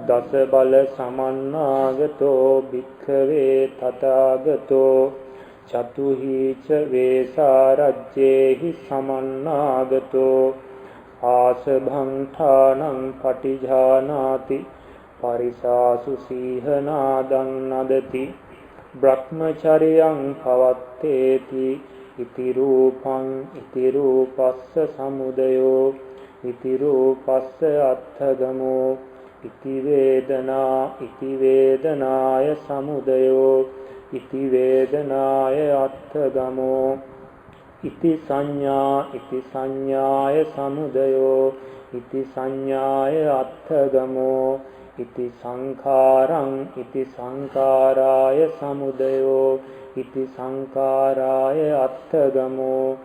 දස බල සමන්නාගතෝ භික්ඛවේ තථාගතෝ චතුහිච වේසාරජ්ජේහි සමන්නාගතෝ ආසභංඨානං පටිජානාති පරිසාසු සීහනාදං නදති බ්‍රහ්මචර්යං පවත්තේති ඉති රූපස්ස සමුදයෝ ඉති රූපස්ස අත්ථගමෝ ඉති වේදනාය සමුදයෝ ඉති වේදනාය අත්ථගමෝ ඉති සංඥාය සමුදයෝ ඉති සංඥාය අත්ථගමෝ ඉති සංඛාරං ඉති සංඛාරාය සමුදයෝ ඉති සංඛාරාය අත්ථගමෝ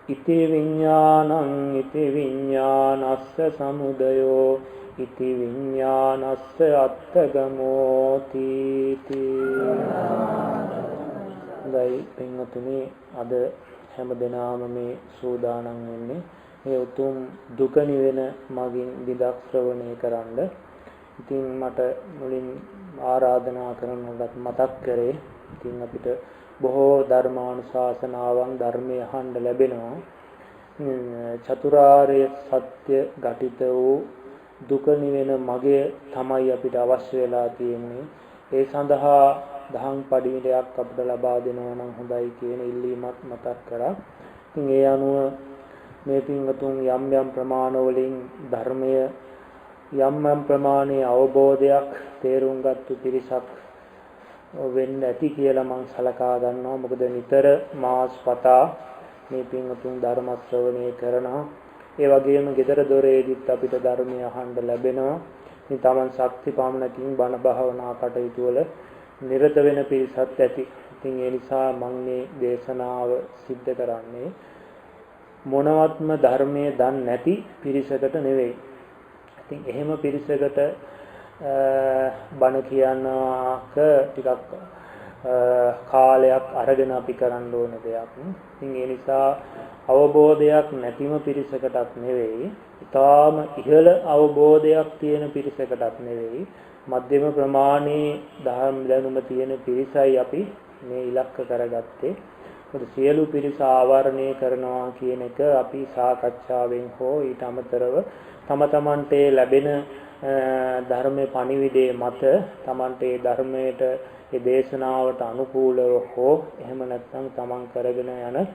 ඉති විඥානං ඉති විඥානස්ස සමුදයෝ ඉති විඥානස්ස අත්ථගමෝ තීති. දැයි පින්වතුනි, අද හැමදෙනාම මේ සූදානම් වෙන්නේ මේ උතුම් දුක නිවෙන මගින් විදක් ශ්‍රවණය කරන්න. ඉතින් මට මුලින් ආරාධනා කරනකොට මතක් කරේ, ඉතින් අපිට බොහෝ ධර්මානුශාසනාවන් ධර්මයේ අහන්න ලැබෙනවා. චතුරාර්ය සත්‍ය ඝටිත වූ දුක නිවෙන මගය තමයි අපිට අවශ්‍ය වෙලා තියෙන්නේ. ඒ සඳහා දහම් පඩිවිඩයක් අපිට ලබා දෙනවා නම් හොඳයි කියන ඉල්ලීමක් මතක් කරා. ඉතින් ඒ අනුව මේ පින්වතුන් යම් යම් ප්‍රමාණවලින් ධර්මය යම් යම් ප්‍රමාණයේ අවබෝධයක් තේරුම් ගත්තු පිරිසක් වෙන්න ඇති කියලා මම සලකා ගන්නවා. මොකද නිතර මාස් පතා මේ පින්වතුන් ධර්ම ශ්‍රවණය කරනවා. ඒ වගේම ගෙදර දොරේදීත් අපිට ධර්මය අහන්න ලැබෙනවා. ඉතින් Taman ශක්ති පමණකින් බණ භාවනා කටයුතු වල නිරත වෙන පිරිසක් ඇති. ඉතින් ඒ නිසා මම මේ දේශනාව සිද්ධ කරන්නේ මොනවත්ම ධර්මයේ දන්නේ නැති පිරිසකට නෙවෙයි. ඉතින් එහෙම පිරිසකට බණ කියනක ටිකක් කාලයක් අරගෙන අපි කරන්න ඕන දෙයක්. ඉතින් ඒ නිසා අවබෝධයක් නැතිම පිරිසකටත් නෙවෙයි, ඊටාම ඉහළ අවබෝධයක් තියෙන පිරිසකටත් නෙවෙයි, මධ්‍යම ප්‍රමාණයේ ධර්ම දැනුම තියෙන පිරිසයි අපි මේ ඉලක්ක කරගත්තේ. මොකද සියලු පිරිස ආවරණය කරනවා කියන එක අපි සාකච්ඡාවෙන් හෝ ඊට අමතරව තම තමන්ට ලැබෙන ධර්මයේ පණිවිඩයේ මත තමන්ට ඒ ධර්මයට ඒ දේශනාවට අනුකූලව හෝ එහෙම නැත්නම් තමන් කරගෙන යන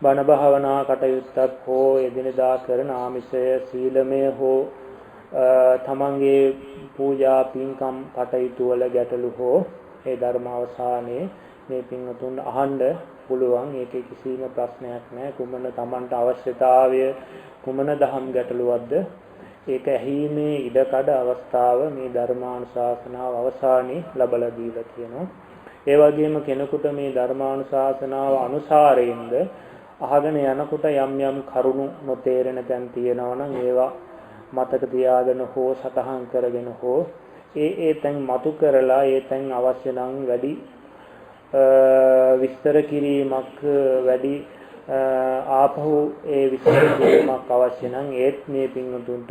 බණ භාවනා කටයුත්තක් හෝ එදිනදා කරන ආමිෂය සීලමය හෝ තමන්ගේ පූජා පින්කම් කටයුතු වල ගැටලු හෝ ඒ ධර්ම අවසානයේ මේ පින්වතුන් අහන්න පුළුවන්. ඒකේ කිසිම ප්‍රශ්නයක් නැහැ. කුමන තමන්ට අවශ්‍යතාවය කුමන දහම් ගැටලුවක්ද ඒක ඇහිීමේ ඉඩකඩ අවස්ථාව මේ ධර්මානුශාසනාව අවසානයේ ලබලා දීලා තියෙනවා. ඒ වගේම කෙනෙකුට මේ ධර්මානුශාසනාව අනුසාරයෙන්ද අහගෙන යනකොට යම් යම් කරුණු නොතේරෙන තැන් තියෙනවා නම් ඒවා මතක තියාගෙන හෝ සටහන් කරගෙන හෝ ඒ තැන් මතු කරලා ඒ තැන් අවශ්‍ය නම් වැඩි විස්තර කිරීමක් වැඩි ආපහු ඒ විස්තර කිරීමක් අවශ්‍ය නම් ඒත් මේ පින්වතුන්ට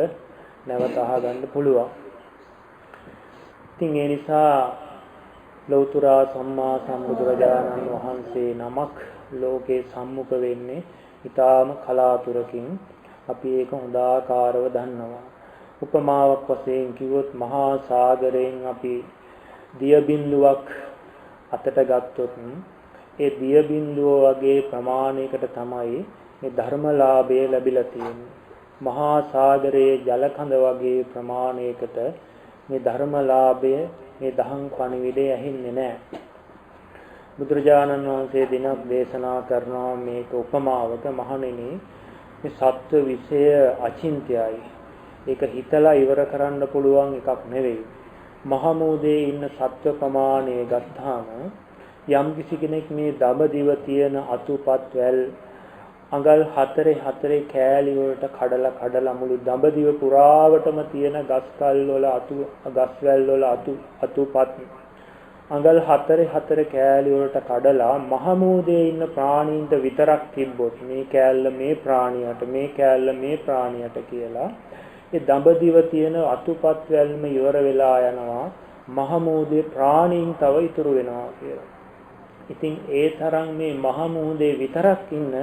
නැවත අහගන්න පුළුවන්. ඉතින් ඒ නිසා ලෞතර සම්මා සම්බුදුරජාණන් වහන්සේ නමක් ලෝකේ සම්මුඛ වෙන්නේ ඊටාම කලාතුරකින්. අපි ඒක හොඳාකාරව දන්නවා. උපමාවක් වශයෙන් කිව්වොත් මහා සාගරයෙන් අපි දිය බිඳුවක් අතට ගත්තොත් ඒ දිය බිඳුව වගේ ප්‍රමාණයකට තමයි මේ ධර්මලාභය ලැබිලා තියෙන්නේ. මහා සාගරයේ ජල කඳ වගේ ප්‍රමාණයකට මේ ධර්මලාභය මේ දහම් පණිවිඩය ඇහින්නේ නැහැ. බුදුරජාණන් වහන්සේ දිනක් දේශනා කරනවා මේක උපමාවක, මහණෙනි මේ සත්ව විෂය අචින්ත්‍යයි. ඒක හිතලා ඉවර කරන්න පුළුවන් එකක් නෙවෙයි. මහමෝදේ ඉන්න සත්ව ප්‍රමාණය ගත්තාම යම් කිසි කෙනෙක් මේ දඹදිව තියෙන අතුපත් වැල් අඟල් 4 කෑලි වලට කඩලා මුළු දඹදිව පුරාවටම තියෙන ගස්කල් වල ගස්වැල් වල අතුපත් අඟල් 4 කෑලි වලට කඩලා මහමෝදේ ඉන්න ප්‍රාණීන්ට විතරක් තිබ්බොත් මේ කෑල්ල මේ ප්‍රාණියට මේ කෑල්ල මේ ප්‍රාණියට කියලා ඒ දඹදිව තියෙන අතුපත් වැල්ම ඉවර වෙලා යනවා. මහමෝදේ ප්‍රාණීන් තව ඉතුරු වෙනවා කියලා. ඉතින් ඒ තරම් මේ මහමෝදේ විතරක් ඉන්න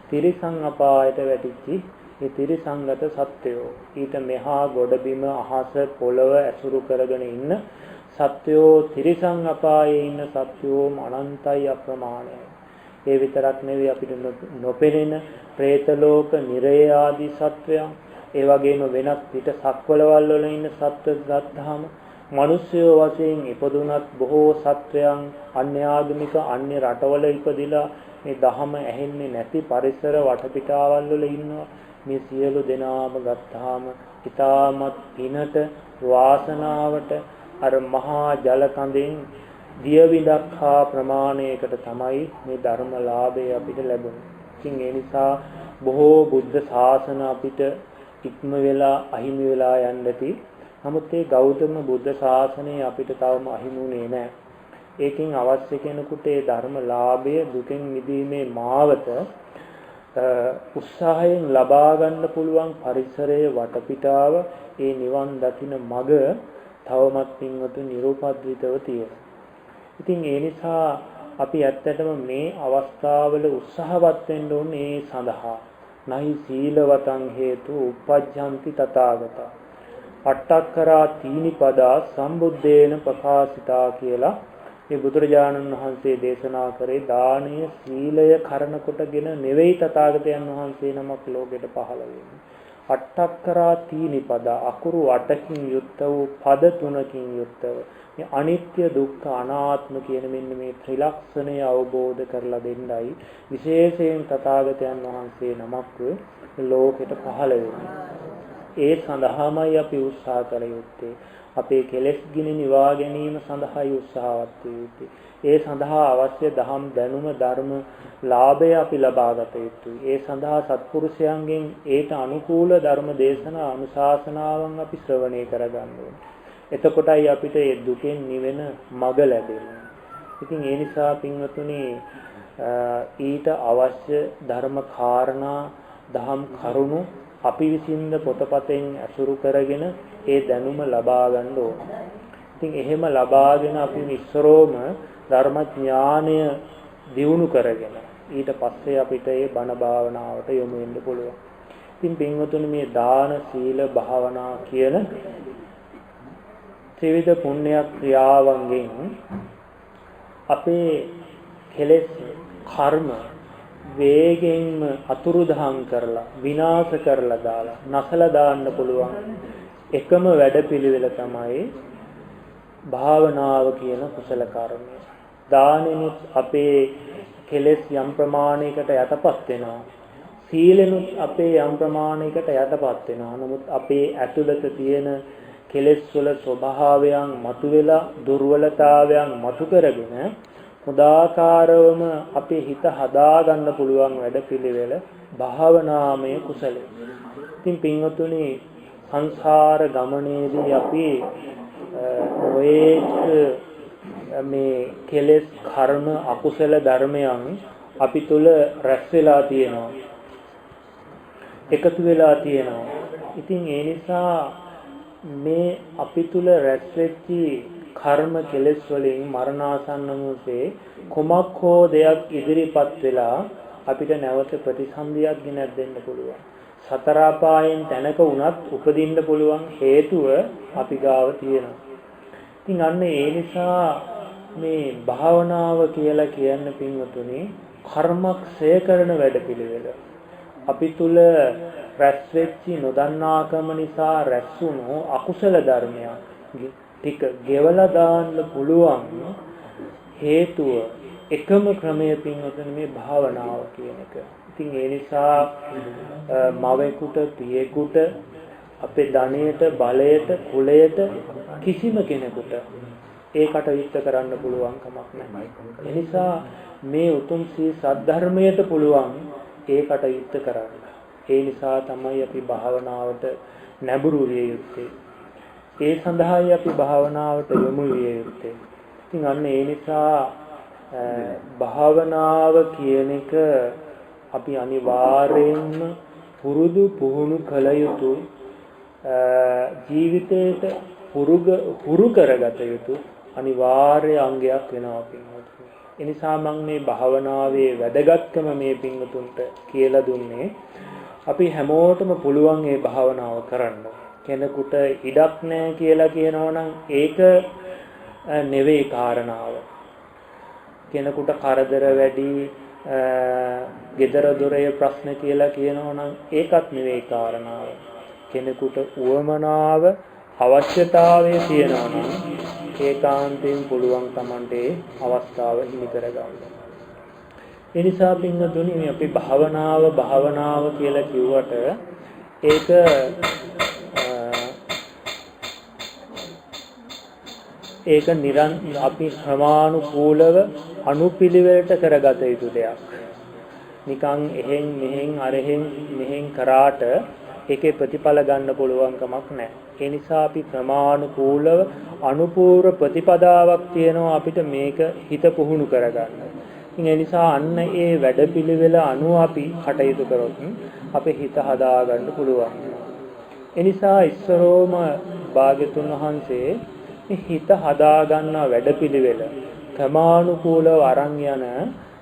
තිරිසන් අපායට වැටිච්ච ඒ තිරිසංගත සත්වයෝ ඊට මෙහා ගොඩබිම අහස පොළව ඇසුරු කරගෙන ඉන්න සත්වයෝ තිරිසන් අපායේ ඉන්න සත්වයෝ අනන්තයි අප්‍රමාණයි. ඒ විතරක් නෙවෙයි අපිට නොපෙනෙන പ്രേත ලෝක, නිරය ආදී සත්වයන්, ඒ වගේම වෙනත් පිට සක්වලවල් වල ඉන්න සත්ව ගත්තාම මිනිස්යෝ වශයෙන් ඉපදුනත් බොහෝ සත්වයන් අන්‍යාගමික අන්‍ය රටවල ඉපදිලා මේ ධහම ඇහෙන්නේ නැති පරිසර වටපිටාවල් වල ඉන්නවා. මේ සියලු දෙනාම ගත්තාම ඊටමත් පිනට වාසනාවට අර මහා ජල කඳෙන් දියවිලක් හා ප්‍රමාණයකට තමයි මේ ධර්මලාභය අපිට ලැබුණේ. ඉතින් ඒ නිසා බොහෝ බුද්ධ ශාසන අපිට ඉක්ම වෙලා අහිමි වෙලා යන්න ඇති. නමුත් ඒ ගෞතම බුද්ධ ශාසනය අපිට තවම අහිමුනේ නැහැ. ඒකෙන් අවශ්‍ය කෙනෙකුට ඒ ධර්මලාභය දුකෙන් මිදීමේ මාවත උත්සාහයෙන් ලබා ගන්න පුළුවන් පරිසරයේ වටපිටාව ඒ නිවන් දකින්න මඟ තවමත් පින්වතු නිරූපද්‍රිතව තියෙනවා. ඉතින් ඒ නිසා අපි ඇත්තටම මේ අවස්ථාවල උත්සාහවත් වෙන්න ඕනේ ඒ සඳහා. නහි සීලවතං හේතු උපජ්ජಂತಿ තථාගතා. අට්ඨක්කරා තීනිපදා සම්බුද්දේන ප්‍රකාශිතා කියලා මේ බුදුරජාණන් වහන්සේ දේශනා කරේ දානීය සීලය කරන කොටගෙන නෙවෙයි තථාගතයන් වහන්සේ නමක් ලෝකෙට පහළ වෙන්නේ. අට්ඨක්කරා තීනිපදා අකුරු 8කින් යුක්ත වූ පද 3කින් යුක්තව මේ අනිත්‍ය දුක්ඛ අනාත්ම කියන මෙන්න මේ ත්‍රිලක්ෂණය අවබෝධ කරලා දෙන්නයි විශේෂයෙන් තථාගතයන් වහන්සේ නමක් ලෝකෙට පහළ වෙන්නේ. ඒ සඳහාමයි අපි උත්සාහ කළ යුත්තේ. අපේ කෙලෙස් ගිනි නිවා ගැනීම සඳහායි උත්සාහවත් යුත්තේ. ඒ සඳහා අවශ්‍ය දහම් දැනුම ධර්ම ලාභය අපි ලබාගත යුතුයි. ඒ සඳහා සත්පුරුෂයන්ගෙන් ඒට අනුකූල ධර්ම දේශනා අනුශාසනාවන් අපි ශ්‍රවණය කරගන්න ඕනේ. එතකොටයි අපිට මේ දුකෙන් නිවෙන මඟ ලැබෙන්නේ. ඉතින් ඒ නිසා පින්වතුනි ඊට අවශ්‍ය ධර්ම කාරණා දහම් කරුණු අපි විසින්ද පොතපතෙන් අසුරු කරගෙන ඒ දැනුම ලබා ගන්න ඕන. ඉතින් එහෙම ලබාගෙන අපි ඉස්සරෝම ධර්ම ඥානය දියුණු කරගෙන ඊට පස්සේ අපිට ඒ බණ භාවනාවට යොමු වෙන්න පුළුවන්. ඉතින් පින්වතුනි මේ දාන සීල භාවනා කියන ත්‍රිවිධ පුණ්‍ය ක්‍රියාවන්ගෙන් අපේ කෙලෙස් කර්ම වේගෙන්ම අතුරුදහන් කරලා විනාශ කරලා දාලා නැසලා දාන්න පුළුවන් එකම වැඩපිළිවෙල තමයි භාවනාව කියන කුසල කර්මය. දානෙනුත් අපේ කෙලෙස් යම් ප්‍රමාණයකට යටපත් වෙනවා. සීලෙනුත් අපේ යම් ප්‍රමාණයකට යටපත් වෙනවා. නමුත් අපේ ඇතුළත තියෙන කෙලෙස් වල ස්වභාවයන් මතුවෙලා දුර්වලතාවයන් මතු කරගෙන මුදාකාරවම අපේ හිත හදා ගන්න පුළුවන් වැඩපිළිවෙල භාවනාමය කුසලය. ඉතින් පින්වතුනි සංසාර ගමනේදී අපි මේ කෙලෙස් කර්ම අකුසල ධර්මයන් අපි තුල රැස් වෙලා තියෙනවා. එකතු වෙලා තියෙනවා. ඉතින් ඒ නිසා මේ අපි තුල රැස් වෙච්ච කර්ම කෙලෙස් වලින් මරණාසන්න මොහොතේ කුමක් හෝ දෙයක් ඉදිරිපත් වෙලා අපිට නැවත ප්‍රතිසන්දියක් ගෙනත් දෙන්න පුළුවන්. සතර අපායෙන් තැනක වුණත් උපදින්න පුළුවන් හේතුව අපි ගාව තියෙනවා. ඉතින් අන්න ඒ නිසා මේ භාවනාව කියලා කියන්න පින්වතුනි කර්මක්ෂය කරන වැඩපිළිවෙල. අපි තුල රැස් වෙච්ච නොදන්නාකම නිසා රැස් වුණු අකුසල ධර්මයන් ටික ගෙවලා දාන්න පුළුවන් හේතුව එකම ක්‍රමය පින්වතුනි මේ භාවනාව කියන එක. ඉතින් ඒ නිසා මවෙකුට පියෙකුට අපේ ධනයට බලයට කුලයට කිසිම කෙනෙකුට ඒකට විස්තර කරන්න පුළුවන් කමක් නැහැ. ඒ නිසා මේ උතුම් සී සද්ධර්මයට පුළුවන් ඒකට විස්තර කරන්න. ඒ නිසා තමයි අපි භාවනාවට නැඹුරු විය යුත්තේ. ඒ සඳහායි අපි භාවනාවට යොමු විය යුත්තේ. ඉතින් අන්න ඒ නිසා භාවනාව කියන එක අපි අනිවාර්යයෙන්ම පුරුදු පුහුණු කළ යුතු ජීවිතයට හුරු කරගත යුතු අනිවාර්ය අංගයක් වෙනවා පින්වතුනි. ඒ නිසා මම මේ භාවනාවේ වැදගත්කම මේ පින්වතුන්ට කියලා දුන්නේ. අපි හැමෝටම පුළුවන් මේ භාවනාව කරන්න. කෙනෙකුට ඉඩක් නැහැ කියලා කියනවනම් ඒක නෙවෙයි කාරණාව. කෙනෙකුට කරදර වැඩි, gedara doraya ප්‍රශ්න කියලා කියනවනම් ඒකත් නෙවෙයි කාරණාව. කෙනෙකුට උවමනාව අවශ්‍යතාවය තියෙනවා නම් ඒකාන්තයෙන් පුළුවන් Tamante අවස්ථාව හිමි කරගන්න. ඒ නිසා පින්වතුනි මේ අපි භාවනාව කියලා කිව්වට ඒක අපි ක්‍රමානුකූලව අනුපිළිවෙලට කරගත යුතු දෙයක්. නිකන් එහෙන් මෙහෙන් කරාට ඒකේ ප්‍රතිඵල ගන්න පුළුවන් කමක් නැහැ. ඒ නිසා අපි ක්‍රමානුකූලව අනුපූර්ව ප්‍රතිපදාවක් තියෙනවා අපිට මේක හිත පුහුණු කරගන්න. ඒ නිසා අන්න ඒ වැඩපිළිවෙල අනුව අපි කටයුතු කරොත් අපේ හිත හදාගන්න පුළුවන්. ඒ නිසා ඉස්සරෝම භාග්‍යතුන් වහන්සේ මේ හිත හදාගන්න වැඩපිළිවෙල ක්‍රමානුකූලව අරන් යන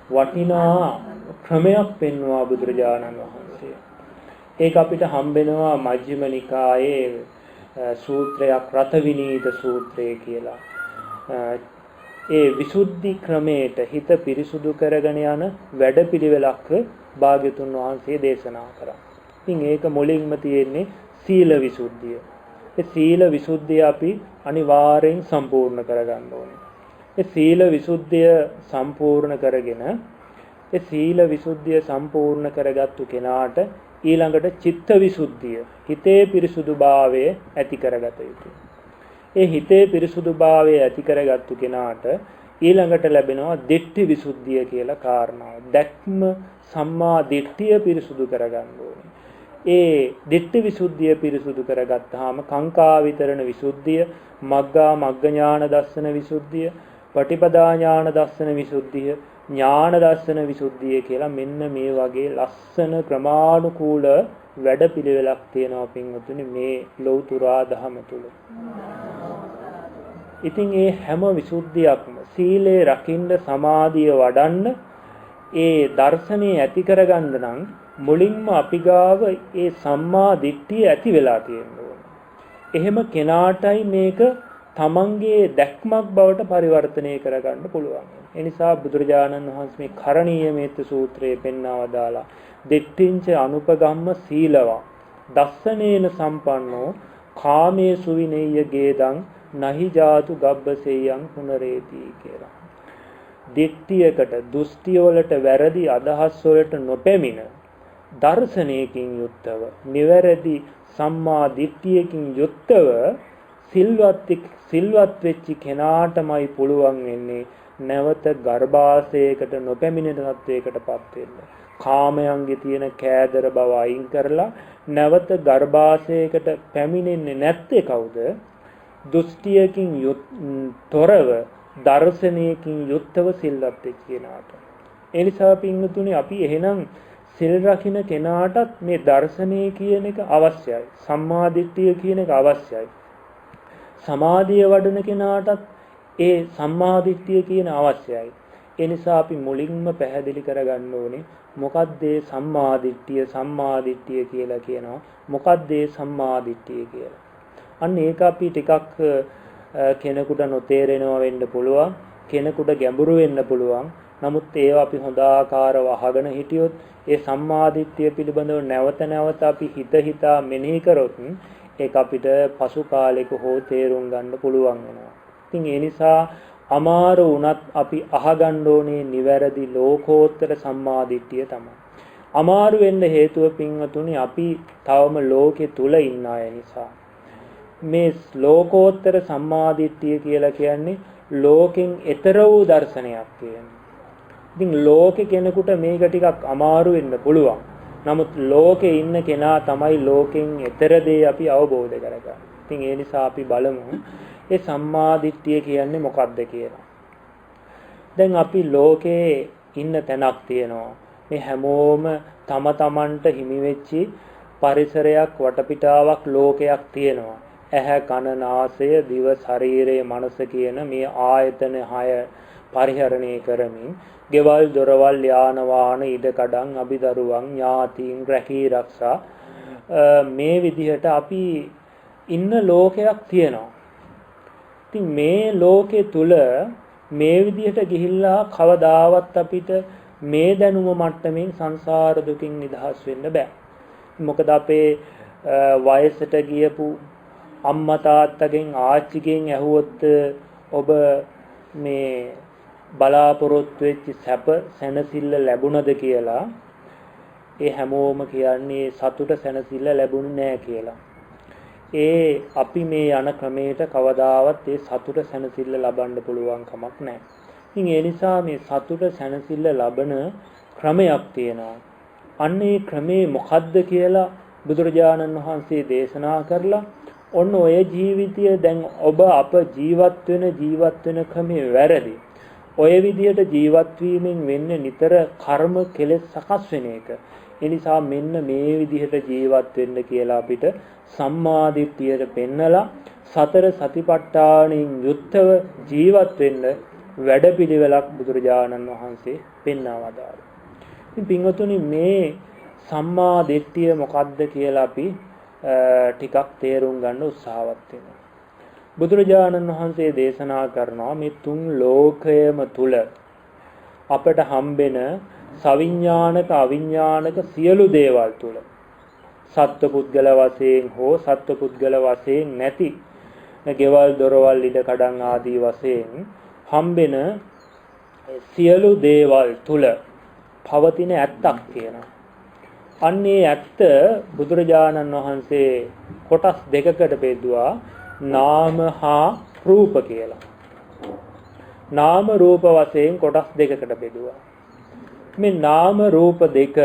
වටිනා ක්‍රමයක් පෙන්වුවා බුදුරජාණන් වහන්සේ. ඒක අපිට හම්බෙනවා මජ්ක්‍ධිම නිකායේ සූත්‍රයක් රතවිනීත සූත්‍රය කියලා. ඒ විසුද්ධි ක්‍රමයට හිත පිරිසුදු කරගෙන යන වැඩපිළිවෙලක් භාග්‍යතුන් වහන්සේ දේශනා කරා. ඉතින් ඒක මුලින්ම තියෙන්නේ සීල විසුද්ධිය. ඒ සීල විසුද්ධිය අපි අනිවාර්යෙන් සම්පූර්ණ කරගන්න ඕනේ. ඒ සීල විසුද්ධිය සම්පූර්ණ කරගෙන ඒ සීල විසුද්ධිය සම්පූර්ණ කරගත්තු කෙනාට ඊළඟට චිත්ත විසුද්ධිය හිතේ පිරිසුදුභාවය ඇති කරගත යුතුයි. ඒ හිතේ පිරිසුදුභාවය ඇති කරගත්තු කෙනාට ඊළඟට ලැබෙනවා දිට්ඨි විසුද්ධිය කියලා කාරණාව. දැක්ම සම්මා දිට්ඨිය පිරිසුදු කරගන්න ඕනේ. ඒ දිට්ඨි විසුද්ධිය පිරිසුදු කරගත්තාම කාංකා විතරණ විසුද්ධිය, මග්ගා මග්ග ඥාන දර්ශන විසුද්ධිය, පටිපදා ඥාන දර්ශන විසුද්ධිය, ඥාන දර්ශන විසුද්ධිය කියලා මෙන්න මේ වගේ ලස්සන ක්‍රමානුකූල වැඩපිළිවෙලක් තියෙනවා පින්වතුනි මේ ලෞතුරා දහම තුල. ඉතින් ඒ හැම විසුද්ධියක්ම සීලේ රකින්න, සමාධිය වඩන්න, ඒ දර්ශනේ ඇති කරගන්න නම් මුලින්ම අපි ගාව ඒ සම්මා දිට්ඨිය ඇති වෙලා තියෙන්න ඕනේ. එහෙම කෙනාටයි මේක තමන්ගේ දැක්මක් බවට පරිවර්තනය කරගන්න පුළුවන්. ඒ නිසා බුදුරජාණන් වහන්සේ මේ කරණීය මේත සූත්‍රයේ පෙන්වා දාලා දිට්ඨිංච අනුපගම්ම සීලවා දස්සනේන සම්පන්නෝ කාමේ සුවිනේය ගේදං නහි ජාතු ගබ්බසෙයං පුනරේති කියලා. දිට්ඨියකට, දෘෂ්ටි වලට, වැරදි අදහස් වලට නොපැමිණ දර්ශනයකින් යුක්තව, නිවැරදි සම්මා දිට්ඨියකින් යුක්තව සිල්වත් වෙච්ච කෙනාටමයි පුළුවන් වෙන්නේ නැවත ගර්භාෂයකට නොපැමිණෙන තත්වයකටපත් වෙන්න. කාමයන්ගේ තියෙන කෑදර බව අයින් කරලා නැවත ගර්භාෂයකට පැමිණෙන්නේ නැත්තේ කවුද? දෘෂ්ටියකින් තොරව දර්ශනයකින් යුක්තව සිල්වත් වෙච්ච කෙනාට. ඒ නිසා පින්වතුනි අපි එහෙනම් සිල් රකින්න කෙනාටත් මේ දර්ශනය කියන එක අවශ්‍යයි. සම්මා දිට්ඨිය කියන එක අවශ්‍යයි. සමාධිය වඩන කෙනාටත් ඒ සම්මා දිට්ඨිය කියන අවශ්‍යයි. ඒ නිසා අපි මුලින්ම පැහැදිලි කරගන්න ඕනේ මොකක්ද මේ සම්මා දිට්ඨිය කියලා කියනවා. මොකක්ද මේ සම්මා දිට්ඨිය කියලා. අන්න ඒක අපි ටිකක් කෙනෙකුට නොතේරෙනවා වෙන්න පුළුවන්. කෙනෙකුට ගැඹුරු වෙන්න පුළුවන්. නමුත් ඒවා අපි හොඳ ආකාරව අහගෙන හිටියොත් ඒ සම්මා දිට්ඨිය පිළිබඳව නැවත අපි හිතා මෙනෙහි කරොත් ඒක අපිට පසු කාලෙක හෝ තේරුම් ගන්න පුළුවන් වෙනවා. ඉතින් ඒ නිසා අමාරු වුණත් අපි අහගන්න ඕනේ නිවැරදි ලෝකෝත්තර සම්මා දිට්ඨිය තමයි. අමාරු වෙන්න හේතුව පින්වතුනි අපි තවම ලෝකේ තුල ඉන්න අය නිසා. මේ ලෝකෝත්තර සම්මා දිට්ඨිය කියලා කියන්නේ ලෝකෙන් එතර වූ දර්ශනයක් කියන්නේ. ඉතින් ලෝකේ කෙනෙකුට මේක ටිකක් අමාරු වෙන්න පුළුවන්. නමුත් ලෝකේ ඉන්න කෙනා තමයි ලෝකෙන් එතර දේ අපි අවබෝධ කරගන්නේ. ඉතින් ඒ නිසා අපි බලමු ඒ සම්මා දිට්ඨිය කියන්නේ මොකක්ද කියලා. දැන් අපි ලෝකේ ඉන්න තැනක් තියෙනවා. මේ හැමෝම තම තමන්ට හිමි වෙච්චි පරිසරයක් වටපිටාවක් ලෝකයක් තියෙනවා. ඇහැ කන නාසය දිව ශරීරය මනස කියන මේ ආයතන 6 පරිහරණය කරමින් ගෙවල් දොරවල් යාන වාහන ඉඩකඩම් අභිදරුවන් ඥාතීන් රැකී ආරක්ෂා මේ විදිහට අපි ඉන්න ලෝකයක් තියෙනවා. ඉතින් මේ ලෝකේ තුල මේ විදිහට ගිහිල්ලා කවදාවත් අපිට මේ දැනුම මට්ටමින් සංසාර දුකින් නිදහස් වෙන්න බෑ. මොකද අපේ වයසට ගියපු අම්මා තාත්තගෙන් ආච්චිගෙන් ඇහුවොත් ඔබ මේ බලාපොරොත්තු වෙච්ච සැප සැනසෙල්ල ලැබුණද කියලා ඒ හැමෝම කියන්නේ සතුට සැනසෙල්ල ලැබුණේ නෑ කියලා. ඒ අපි මේ යන ක්‍රමයට කවදාවත් ඒ සතුට සැනසෙල්ල ලබන්න පුළුවන් කමක් නැහැ. ඉතින් ඒ නිසා මේ සතුට සැනසෙල්ල ලබන ක්‍රමයක් තියෙනවා. අන්න ඒ ක්‍රමේ මොකද්ද කියලා බුදුරජාණන් වහන්සේ දේශනා කරලා ඔන්න ඔය ජීවිතය දැන් ඔබ අප ජීවත් වෙන ක්‍රමේ වැරදි. ඔය විදියට ජීවත් වීමෙන් වෙන්නේ නිතර කර්ම කෙලෙස් සකස් වෙන එක. ඒ නිසා මෙන්න මේ විදිහට ජීවත් වෙන්න කියලා අපිට සම්මා දිට්ඨියට පෙන්නලා සතර සතිපට්ඨානෙන් යුක්තව ජීවත් වෙන්න වැඩපිළිවෙලක් බුදුරජාණන් වහන්සේ පෙන්වා වදාළා. ඉතින් පින්වතුනි මේ සම්මා දිට්ඨිය මොකක්ද කියලා අපි ටිකක් තේරුම් ගන්න උත්සාහවත් වෙනවා. බුදුරජාණන් වහන්සේ දේශනා කරනවා මේ තුන් ලෝකයේම තුල අපට හම්බෙන සවිඥානික අවිඥානික සියලු දේවල් තුල සත්පුද්ගල වශයෙන් හෝ සත්පුද්ගල වශයෙන් නැති ගෙවල් දොරවල් ඉඩ කඩන් ආදී වශයෙන් හම්බෙන සියලු දේවල් තුල පවතින ඇත්තක් තියෙනවා. අන්නේ ඇත්ත බුදුරජාණන් වහන්සේ කොටස් දෙකකට බෙදුවා නාම හා රූප කියලා. නාම රූප වශයෙන් කොටස් දෙකකට බෙදුවා. මේ නාම රූප දෙක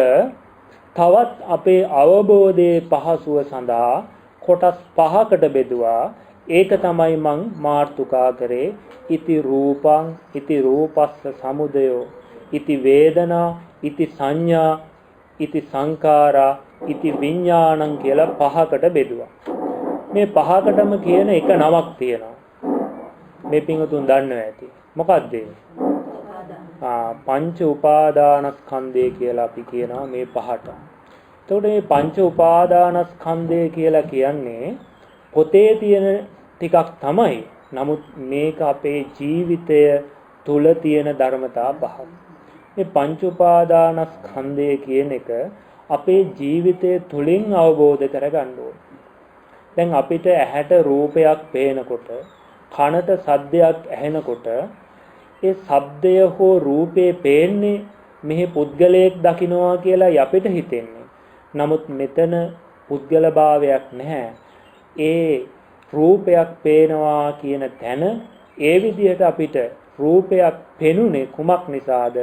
තවත් අපේ අවබෝධයේ පහසුව සඳහා කොටස් 5කට බෙදුවා. ඒක තමයි මං මාර්තුකා කරේ ඉති රූපං ඉති රූපස්ස සමුදයෝ ඉති වේදනා ඉති සංඥා ඉති සංකාරා ඉති විඥානං කියලා 5කට බෙදුවා. මේ 5කටම කියන එක නමක් තියෙනවා. මේ පිංගුතුන් දන්නවා ඇති. මොකක්ද ඒ? පංච උපාදානස්කන්ධය කියලා අපි කියනවා මේ 5ට. එතකොට මේ පංච උපාදානස්කන්ධය කියලා කියන්නේ පොතේ තියෙන ටිකක් තමයි. නමුත් මේක අපේ ජීවිතය තුල තියෙන ධර්මතා 5ක්. මේ පංච උපාදානස්කන්ධය කියන එක අපේ ජීවිතය තුලින් අවබෝධ කරගන්න ඕනේ. දැන් අපිට ඇහැට රූපයක් පේනකොට කනට සද්දයක් ඇහෙනකොට ඒ ශබ්දය හෝ රූපේ පේන්නේ මෙහි පුද්ගලයෙක් දකින්නවා කියලා අපිට හිතෙන්නේ. නමුත් මෙතන පුද්ගල භාවයක් නැහැ. ඒ රූපයක් පේනවා කියන තැන ඒ විදිහට අපිට රූපයක් පෙනුනේ කුමක් නිසාද?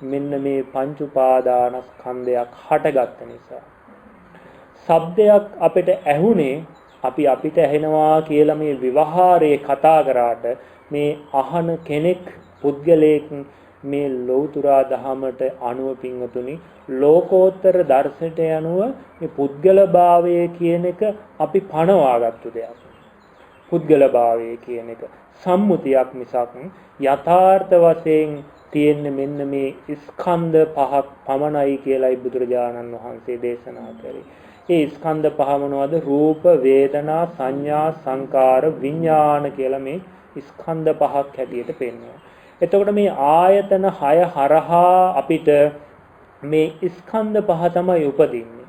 මෙන්න මේ පංච උපාදානස්කන්ධයක් හටගත්ත නිසා. ශබ්දයක් අපිට ඇහුනේ අපිට ඇහෙනවා කියලා මේ විවහාරයේ කතා කරාට මේ අහන කෙනෙක් පුද්ගලයෙක් මේ ලෞතුරා දහමට අනුව පිංගතුනි ලෝකෝත්තර දර්ශනයට අනුව මේ පුද්ගල භාවය කියන එක අපි පණවාගත්තු දෙයක්. පුද්ගල භාවය කියන එක සම්මුතියක් මිසක් යථාර්ථ වශයෙන් තියෙන්නේ මෙන්න මේ ස්කන්ධ 5ක් පමණයි කියලායි බුදුරජාණන් වහන්සේ දේශනා කරේ. ඒ ස්කන්ධ 5 මොනවද? රූප, වේදනා, සංඥා, සංකාර, විඥාන කියලා මේ ස්කන්ධ 5ක් හැටියට පෙන්වනවා. එතකොට මේ ආයතන 6 හරහා අපිට මේ ස්කන්ධ 5 තමයි උපදින්නේ.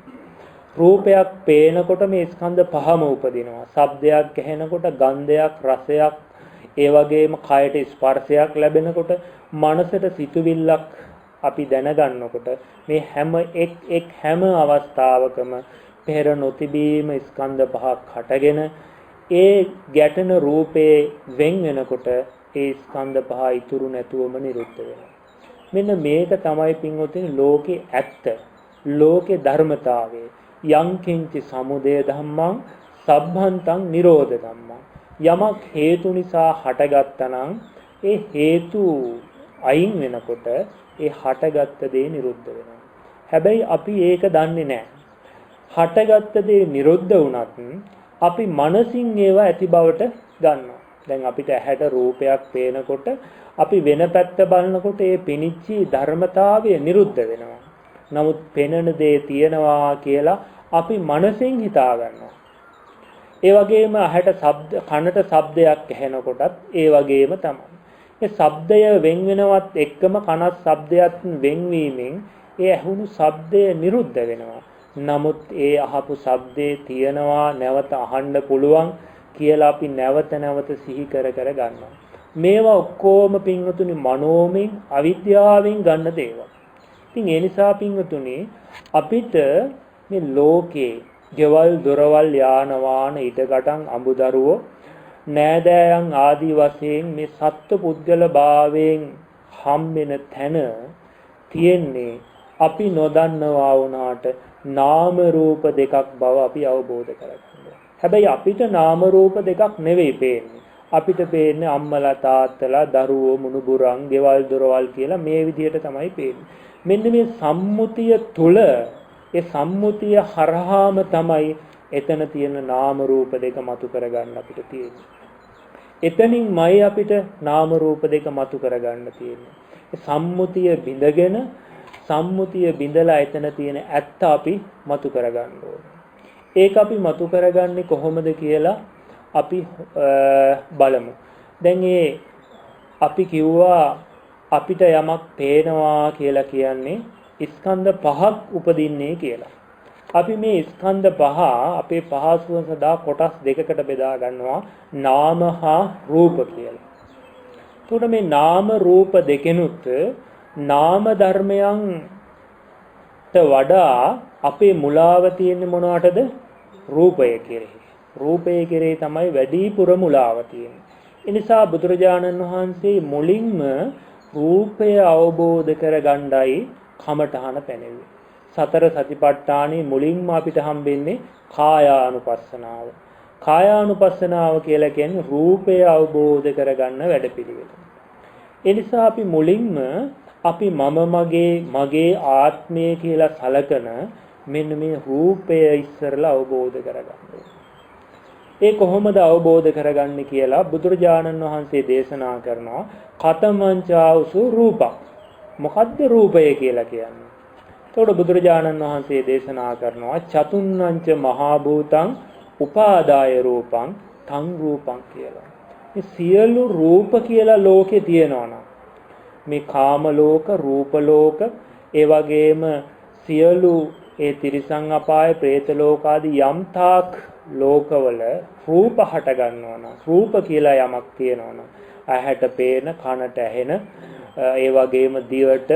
රූපයක් පේනකොට මේ ස්කන්ධ 5ම උපදිනවා. ශබ්දයක් ඇහෙනකොට ගන්ධයක්, රසයක්, ඒ වගේම කයට ස්පර්ශයක් ලැබෙනකොට මනසට සිතුවිල්ලක් අපි දැනගන්නකොට මේ හැම අවස්ථාවකම පෙර නොතිබීම ස්කන්ධ 5ක් හටගෙන ඒ ගැටෙන රූපේ වෙන් වෙනකොට ඒ ස්කන්ධ 5 ඉතුරු නැතුවම නිරුද්ධ වෙනවා. මෙන්න මේක තමයි පින්වතුනි ලෝකේ ඇත්ත. ලෝකේ ධර්මතාවය. යං කිංචි සමුදය ධම්මං සබ්බන්තං නිරෝධ ධම්මං. යමක් හේතු නිසා හටගත්තා නම් ඒ හේතු අයින් වෙනකොට ඒ හටගත්ත දේ නිරුද්ධ වෙනවා. හැබැයි අපි ඒක දන්නේ නැහැ. හටගත්ත දේ නිරුද්ධ වුණත් අපි මනසින් ඒවා ඇති බවට ගන්නවා. දැන් අපිට ඇහැට රූපයක් පේනකොට අපි වෙන පැත්ත බලනකොට ඒ පිනිච්චි ධර්මතාවය නිරුද්ධ වෙනවා. නමුත් පෙනෙන දේ තියෙනවා කියලා අපි මනසින් හිතා ගන්නවා. ඒ වගේම ඇහැට ශබ්ද කනට ශබ්දයක් ඇහෙනකොටත් ඒ වගේම තමයි. ඒ ශබ්දය වෙන් වෙනවත් එක්කම කනත් ශබ්දයක් වෙන්වීමෙන් ඒ ඇහුණු ශබ්දය නිරුද්ධ වෙනවා. නමුත් ඒ අහපු ශබ්දේ තියෙනවා නැවත අහන්න පුළුවන් කියලා අපි නැවත නැවත සිහි කර කර ගන්නවා. මේවා ඔක්කොම පින්වතුනි මනෝමයෙන් අවිද්‍යාවෙන් ගන්න දේවල්. ඉතින් ඒ නිසා පින්වතුනි අපිට මේ ලෝකේ ගෙවල් දොරවල් යාන වාහන ඉදකටන් අඹදරුවෝ නෑදෑයන් ආදී වශයෙන් මේ සත්ව පුද්ගල භාවයෙන් හම්බෙන තැන තියෙන්නේ අපි නොදන්නවා වුණාට නාම රූප දෙකක් බව අපි අවබෝධ කරගන්නවා. හැබැයි අපිට නාම රූප දෙකක් නෙවෙයි පේන්නේ. අපිට පේන්නේ අම්මලා තාත්තලා දරුවෝ මුණුබුරන් ගෙවල් දොරවල් කියලා මේ විදිහට තමයි පේන්නේ. මෙන්න මේ සම්මුතිය තුල ඒ සම්මුතිය හරහාම තමයි එතන තියෙන නාම රූප දෙක මතු කරගන්න අපිට තියෙන්නේ. එතනින්මයි අපිට නාම රූප දෙක මතු කරගන්න තියෙන්නේ. ඒ සම්මුතිය බිඳගෙන සම්මුතිය බිඳලා එතන තියෙන ඇත්ත අපි මතු කරගන්න ඕනේ. ඒක අපි මතු කරගන්නේ කොහොමද කියලා අපි බලමු. දැන් අපි කිව්වා අපිට යමක් පේනවා කියලා කියන්නේ ස්කන්ධ පහක් උපදින්නේ කියලා. අපි මේ ස්කන්ධ පහ අපේ පහසුව සදා කොටස් දෙකකට බෙදා ගන්නවා නාම හා රූප කියලා. එතකොට මේ නාම රූප දෙකෙනුත් නාම ධර්මයන්ට වඩා අපේ මුලාව තියෙන්නේ මොනවටද? රූපය කෙරෙහි. රූපය කෙරෙහි තමයි වැඩිපුර මුලාව තියෙන්නේ. ඒ නිසා බුදුරජාණන් වහන්සේ මුලින්ම රූපය අවබෝධ කරගන්නයි කමඨහන පැනෙන්නේ. සතර සතිපට්ඨානෙ මුලින්ම අපිට හම්බෙන්නේ කායානුපස්සනාව. කායානුපස්සනාව කියලා කියන්නේ රූපය අවබෝධ කරගන්න වැඩපිළිවෙල. ඒ නිසා අපි මුලින්ම අපි මගේ ආත්මය කියලා සලකන මෙන්න මේ රූපය ඉස්සරලා අවබෝධ කරගන්න. ඒ කොහොමද අවබෝධ කරගන්නේ කියලා බුදුරජාණන් වහන්සේ දේශනා කරනවා කතමංචාවසු රූපක්. මොකද්ද රූපය කියලා කියන්නේ? එතකොට බුදුරජාණන් වහන්සේ දේශනා කරනවා චතුන්නංච මහා භූතං උපාදාය රූපං තං රූපං කියලා. මේ සියලු රූප කියලා ලෝකේ තියෙනවා. මේ කාම ලෝක, රූප ලෝක, ඒ වගේම සියලු ඒ තිරිසන් අපාය, പ്രേත ලෝක ආදී යම් තාක් ලෝකවල රූප හට ගන්නවා නම් රූප කියලා යමක් තියෙනවා නම් ඇහැට පේන, කනට ඇහෙන, ඒ වගේම දිවට,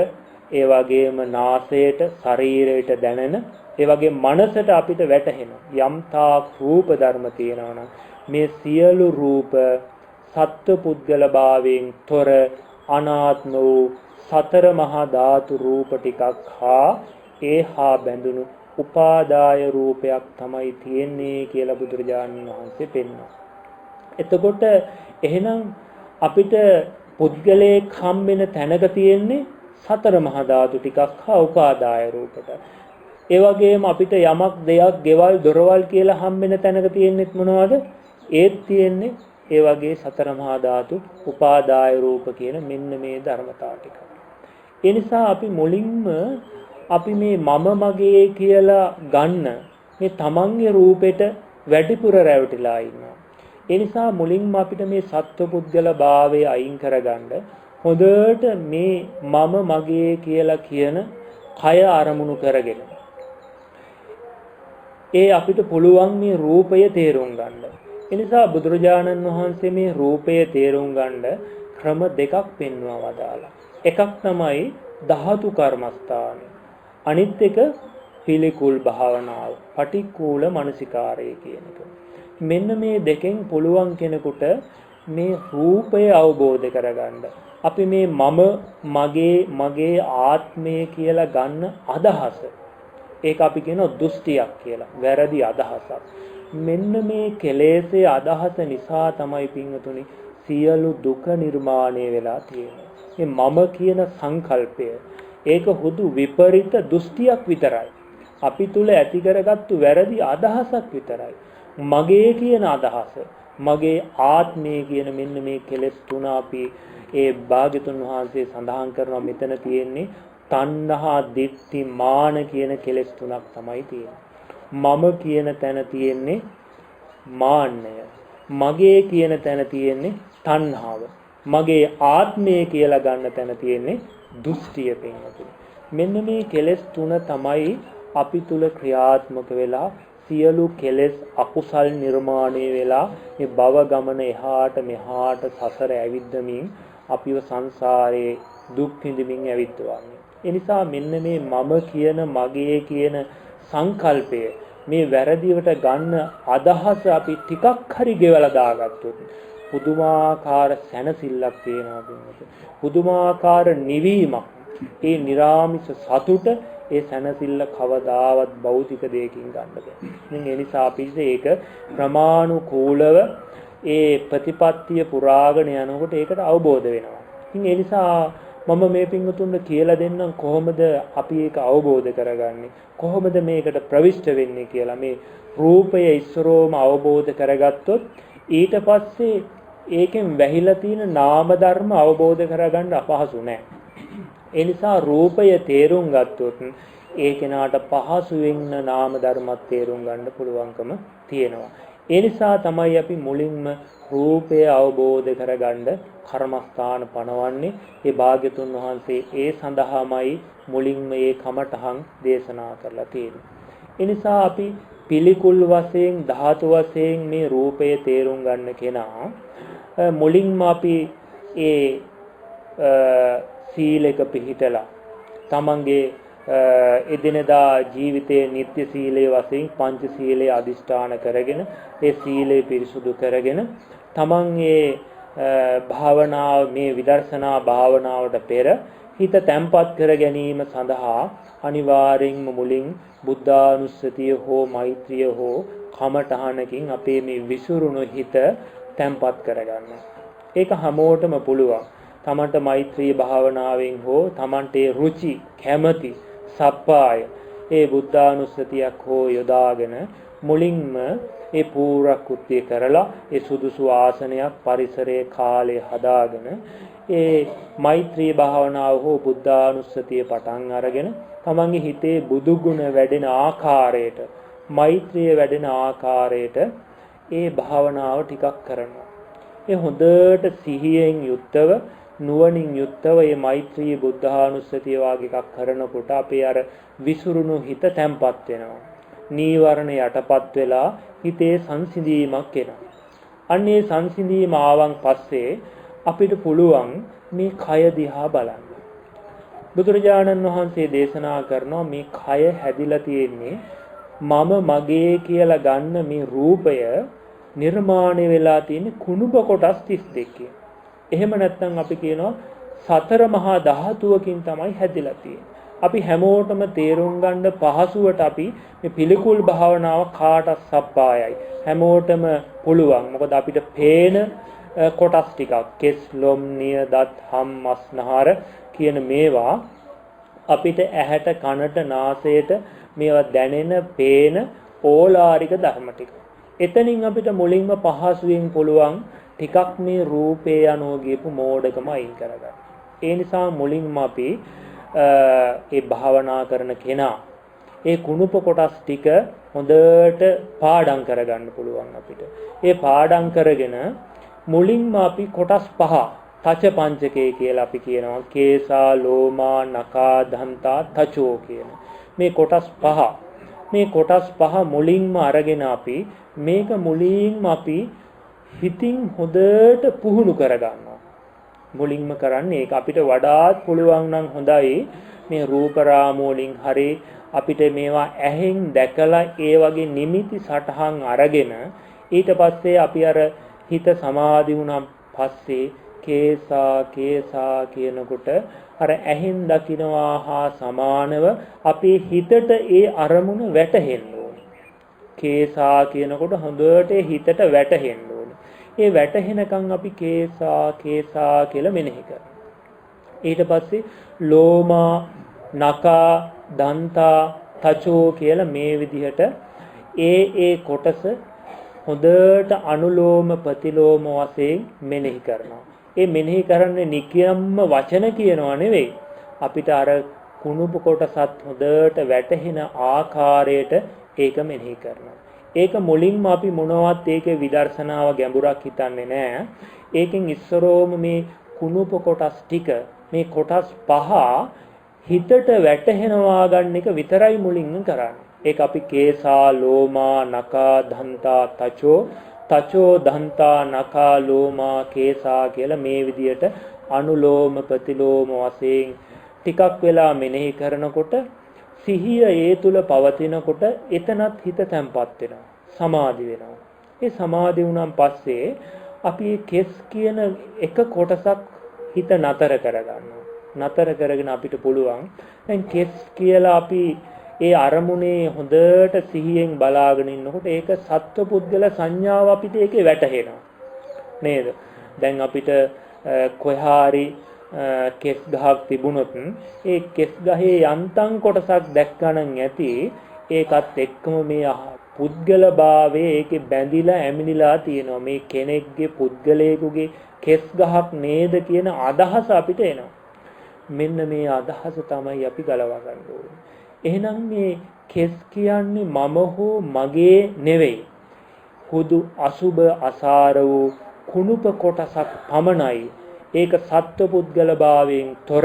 ඒ වගේම නාසයට, ශරීරයට දැනෙන, ඒ වගේම මනසට අපිට වැටහෙන යම් තාක් රූප ධර්ම තියෙනවා නම් මේ සියලු රූප සත්ව පුද්ගල භාවයෙන් තොර අනාත්ම වූ සතර මහා ධාතු රූප ටිකක් හා ඒහා බැඳුණු උපාදාය රූපයක් තමයි තියෙන්නේ කියලා බුදුරජාණන් වහන්සේ පෙන්වනවා. එතකොට එහෙනම් අපිට පුද්ගලයෙක් හම්බෙන තැනක තියෙන්නේ සතර මහා ධාතු ටිකක් හා උපාදාය රූපට. ඒ වගේම අපිට යමක් දෙයක් ගෙවල් දොරවල් කියලා හම්බෙන තැනක තියෙන්නේ මොනවද? ඒත් තියෙන්නේ ඒ වගේ සතර මහා ධාතු උපාදාය රූප කියන මෙන්න මේ ධර්මතාව ටික. ඒ නිසා අපි මුලින්ම අපි මේ මම මගේ කියලා ගන්න මේ තමන්ගේ රූපෙට වැඩිපුර රැවටිලා ඉන්නවා. ඒ නිසා මුලින්ම අපිට මේ සත්ව පුද්ගල භාවය අයින් කරගන්න හොඳට මේ මම මගේ කියලා කියන කය අරමුණු කරගෙන ඒ අපිට පුළුවන් මේ රූපය තේරුම් ගන්න. ඒ නිසා බුදුරජාණන් වහන්සේ මේ රූපය තේරුම් ගන්න ක්‍රම දෙකක් පෙන්වවා වදාලා. එකක් තමයි ධාතු කර්මස්ථානය. අනිත් එක පිළිකුල් භාවනාව, පටික්කුල මනසිකාරය කියන එක. මෙන්න මේ දෙකෙන් පුළුවන් කෙනෙකුට මේ රූපය අවබෝධ කරගන්න. අපි මේ මගේ ආත්මය කියලා ගන්න අදහස. ඒක අපි කියනවා දෘෂ්ටියක් කියලා. වැරදි අදහසක්. මෙන්න මේ කෙලෙසේ අදහස නිසා තමයි පින්වතුනි සියලු දුක නිර්මාණය වෙලා තියෙන්නේ. මේ මම කියන සංකල්පය ඒක හුදු විපරිත දෘෂ්ටියක් විතරයි. අපි තුල ඇති කරගත්තු වැරදි අදහසක් විතරයි. මගේ කියන අදහස, මගේ ආත්මය කියන මෙන්න මේ කෙලෙස් තුන අපි ඒ භාග්‍යතුන් වහන්සේ සඳහන් කරනවා මෙතන තියෙන්නේ තණ්හා, දිට්ඨි, මාන කියන කෙලෙස් තුනක් තමයි තියෙන්නේ. මම කියන තැන තියෙන්නේ මාන්නය. මගේ කියන තැන තියෙන්නේ තණ්හාව. මගේ ආත්මය කියලා ගන්න තැන තියෙන්නේ දෘෂ්ටිය පින්වතුනි. මෙන්න මේ කෙලෙස් තුන තමයි අපි තුල ක්‍රියාත්මක වෙලා සියලු කෙලෙස් අකුසල් නිර්මාණය වෙලා මේ භව ගමන එහාට මෙහාට සසර ඇවිද්දමින් අපිව සංසාරේ දුක් විඳින්මින් ඇවිද්දවන්නේ. ඒ නිසා මෙන්න මේ මම කියන මගේ කියන සංකල්පය මේ වැරදිවට ගන්න අදහස අපි ටිකක් හරි ගෙවලා දාගත්තොත් පුදුමාකාර සැනසෙල්ලක් තියෙනවා පින්වතුනි. පුදුමාකාර නිවීමක්. ඒ निराமிස සතුට ඒ සැනසෙල්ල කවදාවත් භෞතික දෙයකින් ගන්න බෑ. ඉතින් ඒ නිසා අපි ඒක ප්‍රමාණිකූලව ඒ ප්‍රතිපත්තිය පුරාගෙන යනකොට ඒකට අවබෝධ වෙනවා. ඉතින් ඒ නිසා මම මේ පින්වතුන්ට කියලා දෙන්නම් කොහොමද අපි ඒක අවබෝධ කරගන්නේ, කොහොමද මේකට ප්‍රවිෂ්ඨ වෙන්නේ කියලා. මේ රූපය ඉස්සරෝම අවබෝධ කරගත්තොත් ඊට පස්සේ ඒකෙන් වැහිලා තියෙන නාම ධර්ම අවබෝධ කරගන්න අපහසු නෑ. ඒ නිසා රූපය තේරුම් ගත්තොත් ඒ කෙනාට පහසුවෙන් නාම ධර්මත් තේරුම් ගන්න පුළුවන්කම තියෙනවා. ඒ නිසා තමයි අපි මුලින්ම රූපය අවබෝධ කරගන්න කර්මස්ථාන පනවන්නේ. ඒ භාග්‍යතුන් වහන්සේ ඒ සඳහාමයි මුලින්ම මේ කමඨහං දේශනා කරලා තියෙන්නේ. ඒ නිසා අපි පිළිකුල් වශයෙන් ධාතු වශයෙන් මේ රූපය තේරුම් ගන්න කෙනා මුලින්ම අපි ඒ සීලයක පිහිටලා තමන්ගේ එදිනදා ජීවිතයේ නිත්‍ය සීලයේ වශයෙන් පංච සීලයේ අදිෂ්ඨාන කරගෙන ඒ සීලය පිරිසුදු කරගෙන තමන් ඒ භාවනාව මේ විදර්ශනා භාවනාවට පෙර හිත තැම්පත් කර ගැනීම සඳහා අනිවාර්යෙන්ම මුලින් බුද්ධානුස්සතිය හෝ මෛත්‍රිය හෝ කමඨහනකින් අපේ මේ විසුරුණු හිත තැම්පත් කරගන්න. ඒක හැමෝටම පුළුවන්. තමන්ට මෛත්‍රී භාවනාවෙන් හෝ තමන්ට රුචි කැමැති සප්පාය ඒ බුද්ධානුස්සතියක් හෝ යොදාගෙන මුලින්ම ඒ පූර්වකෘත්‍ය කරලා ඒ සුදුසු ආසනයක් පරිසරයේ කාලය හදාගෙන ඒ මෛත්‍රී භාවනාව හෝ බුද්ධානුස්සතිය පටන් අරගෙන තමන්ගේ හිතේ බුදු ගුණ වැඩෙන ආකාරයට මෛත්‍රිය වැඩෙන ආකාරයට ඒ භාවනාව ටිකක් කරනවා. ඒ හොඳට සිහියෙන් යුක්තව නුවණින් යුක්තව මේ මෛත්‍රී බුද්ධානුස්සතිය වගේ එකක් කරනකොට අපේ අර විසුරුණු හිත තැම්පත් වෙනවා. නීවරණ යටපත් වෙලා හිතේ සංසිඳීමක් එනවා. අන්නේ සංසිඳීම ආවන් පස්සේ අපිට පුළුවන් මේ කය දිහා බලන්න. බුදුරජාණන් වහන්සේ දේශනා කරනවා මේ කය හැදිලා තියෙන්නේ මම මගේ කියලා ගන්න මේ රූපය නිර්මාණය වෙලා තියෙන කුණුබ කොටස් 32. එහෙම නැත්නම් අපි කියනවා සතර මහා ධාතුවකින් තමයි හැදිලා තියෙන්නේ. අපි හැමෝටම තේරුම් ගන්න පහසුවට අපි මේ පිළිකුල් භාවනාව කාටත් සප්පායයි. හැමෝටම පුළුවන්. මොකද අපිට පේන කොටස් ටිකක් කෙස් ලොම් නිය දත් හම් මස් නහර කියන මේවා අපිට ඇහැට කනට නාසයට මේවා දැනෙන පේන ඕලාරික ධර්ම ටික. එතනින් අපිට මුලින්ම පහසුවෙන් පුළුවන් ටිකක් මේ රූපේ යනෝ ගියපු මෝඩකම අයින් කරගන්න. ඒ නිසා මුලින්ම අපි ඒ භාවනා කරන කෙනා ඒ කුණුප කොටස් ටික හොඳට පාඩම් කරගන්න පුළුවන් අපිට. ඒ පාඩම් කරගෙන මුලින්ම අපි කොටස් පහ තච පංචකේ කියලා අපි කියනවා. කේසා ලෝමා නකා දන්තා තචෝ කියන මේ කොටස් පහ. මේ කොටස් පහ මුලින්ම අරගෙන අපි මේක මුලින්ම අපි හිතින් හොඳට පුහුණු කරගන්නවා. මුලින්ම කරන්නේ ඒක අපිට වඩාත් පුළුවන් නම් හොඳයි මේ රූප රාමු වලින් හරි අපිට මේවා ඇහෙන් දැකලා ඒ වගේ නිමිති සටහන් අරගෙන ඊට පස්සේ අපි අර හිත සමාධි වුණාන් පස්සේ කේසා කියනකොට අර ඇහෙන් දකින්නවා හා සමානව අපේ හිතට ඒ අරමුණ වැටහෙන්න ඕනේ. කේසා කියනකොට හොඳට හිතට වැටහෙන්න ඕනේ. ඒ වැටහෙනකන් අපි කේසා කියලා මෙනෙහි කරනවා. ඊට පස්සේ ලෝමා නකා දන්තා තචෝ කියලා මේ විදිහට ඒ කොටස හොඳට අනුලෝම ප්‍රතිලෝම වශයෙන් මෙනෙහි කරනවා. ඒ මෙනෙහි කරන්නේ නිකම්ම වචන කියනවා නෙවෙයි. අපිට අර කුණුප කොටසත් හොඳට වැටහෙන ආකාරයට ඒක මෙනෙහි කරනවා. ඒක මුලින්ම අපි මොනවත් ඒකේ විදර්ශනාව ගැඹුරක් හිතන්නේ නැහැ. ඒකෙන් ඉස්සරෝම මේ කුණුප කොටස් ටික මේ කොටස් පහ හිතට වැටහෙනවා ගන්න එක විතරයි මුලින්ම කරන්නේ. ඒක අපි කේසා ලෝමා නකා දන්තා තචෝ දන්තා නකා ලෝමා කේසා කියලා මේ විදියට අනුලෝම ප්‍රතිලෝම වශයෙන් ටිකක් වෙලා මෙනෙහි කරනකොට සිහිය ඒ තුල පවතිනකොට එතනත් හිත තැම්පත් වෙනවා සමාධි වෙනවා. ඒ සමාධි වුණාන් පස්සේ අපි කෙස් කියන එක කොටසක් හිත නතර කරගන්නවා. නතර කරගෙන අපිට පුළුවන් දැන් කෙස් කියලා අපි ඒ අරමුණේ හොඳට සිහියෙන් බලාගෙන ඉන්නකොට ඒක සත්වපුද්ගල සංඥාව අපිට ඒකේ වැටහෙනවා නේද? දැන් අපිට කොහාරි කෙස් ගහක් තිබුණොත් ඒ කෙස් ගහේ යන්තම් කොටසක් දැක්කනම් ඇති ඒකත් එක්කම මේ පුද්ගල භාවයේ ඒකේ බැඳිලා ඇමිනිලා තියෙනවා. මේ කෙනෙක්ගේ පුද්ගලයෙකුගේ කෙස් ගහක් නේද කියන අදහස අපිට එනවා. මෙන්න මේ අදහස තමයි අපි ගලවා ගන්න ඕනේ. එහෙනම් මේ කෙස් කියන්නේ මම හෝ මගේ නෙවෙයි. හුදු අසුබ අසාර වූ කුණුප කොටසක් පමණයි. ඒක සත්වපුද්ගල භාවයෙන් තොර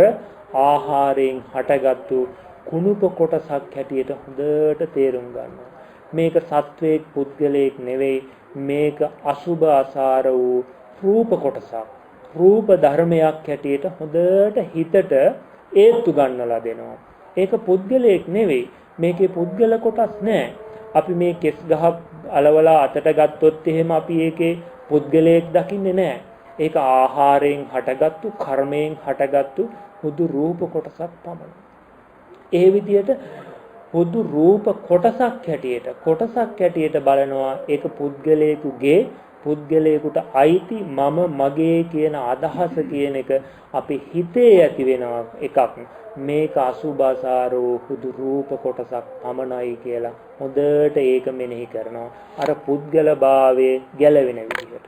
ආහාරයෙන් හටගත්තු කුණුප කොටසක් හැටියට හොඳට තේරුම් ගන්නවා. මේක සත්වයේ පුද්ගලයෙක් නෙවෙයි. මේක අසුබ අසාර වූ රූප කොටසක්. රූප ධර්මයක් හැටියට හොඳට හිතට ඒත්තු ගන්නලා දෙනවා. ඒක පුද්ගලයෙක් නෙවෙයි. මේකේ පුද්ගල කොටස් නැහැ. අපි මේ කෙස් ගහ අලවලා අතට ගත්තොත් එහෙම අපි ඒකේ පුද්ගලයෙක් දකින්නේ නැහැ. ඒක ආහාරයෙන් හටගත්තු කර්මයෙන් හටගත්තු හුදු රූප කොටසක් පමණයි. ඒ විදිහට හුදු රූප කොටසක් හැටියට බලනවා. ඒක පුද්ගලයෙකුගේ පුද්ගලයෙකුට අයිති මම මගේ කියන අදහස කියන එක අපි හිතේ ඇති වෙනවා එකක්. මේක අසුභාසාරෝ හුදු රූප කොටසක් පමණයි කියලා හොඳට ඒක මෙනෙහි කරනවා. අර පුද්ගල භාවයේ ගැලවෙන විදිහට.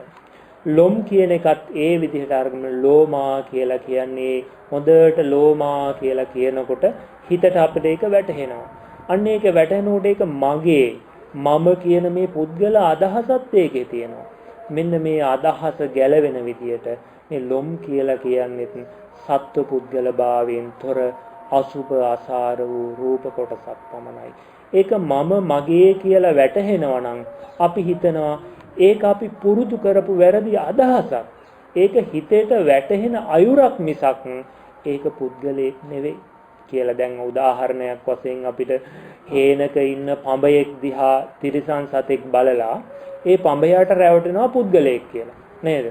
ලොම් කියන එකත් ඒ විදිහට අරගෙන ලෝමා කියලා කියන්නේ හොඳට ලෝමා කියලා කියනකොට හිතට අපිට ඒක වැටහෙනවා. අන්න ඒක වැටෙනකොට ඒක මගේ මම කියන මේ පුද්ගල අදහසත් ඒකේ තියෙනවා. මෙන්න මේ අදහස ගැලවෙන විදිහට මේ ලොම් කියලා කියන්නේ සත්ව පුද්ගල භාවයෙන් තොර අසුභ අසාර වූ රූප කොටසක් පමණයි. ඒක මම මගේ කියලා වැටහෙනවා නම් අපි හිතනවා ඒක අපි පුරුදු කරපු වැරදි අදහසක්. ඒක හිතේට වැටහෙන අයුරක් මිසක් ඒක පුද්ගලයෙක් නෙවෙයි කියලා. දැන් උදාහරණයක් වශයෙන් අපිට හේනක ඉන්න පඹයෙක් දිහා තිරිසන් සතෙක් බලලා ඒ පඹයාට රැවටෙනවා පුද්ගලයෙක් කියලා නේද?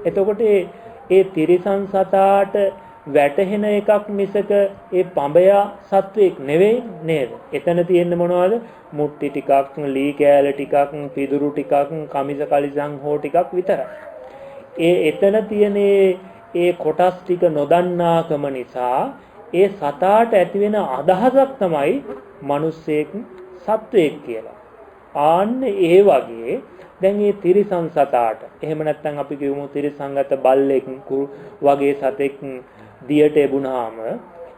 එතකොට ඒ තිරිසන් සතාට වැටහෙන එකක් මිසක ඒ පඹයා සත්වෙක් නෙවෙයි නේද? එතන තියෙන්නේ මොනවද? මුට්ටි ටිකක්, ලී කෑල ටිකක්, පිදුරු ටිකක්, කමිස කලිසම් හෝ ටිකක් විතරයි. එතන තියෙන ඒ කොටස් ටික නොදන්නාකම නිසා ඒ සතාට ඇති වෙන අදහසක් තමයි මිනිස්සෙක් සත්වෙක් කියලා. ආන්න ඒ වගේ දැන් මේ තිරිසන් සතාට එහෙම නැත්නම් අපි කියමු තිරිසන්ගත බල්ලෙක් වගේ සතෙක් දියට එබුණාම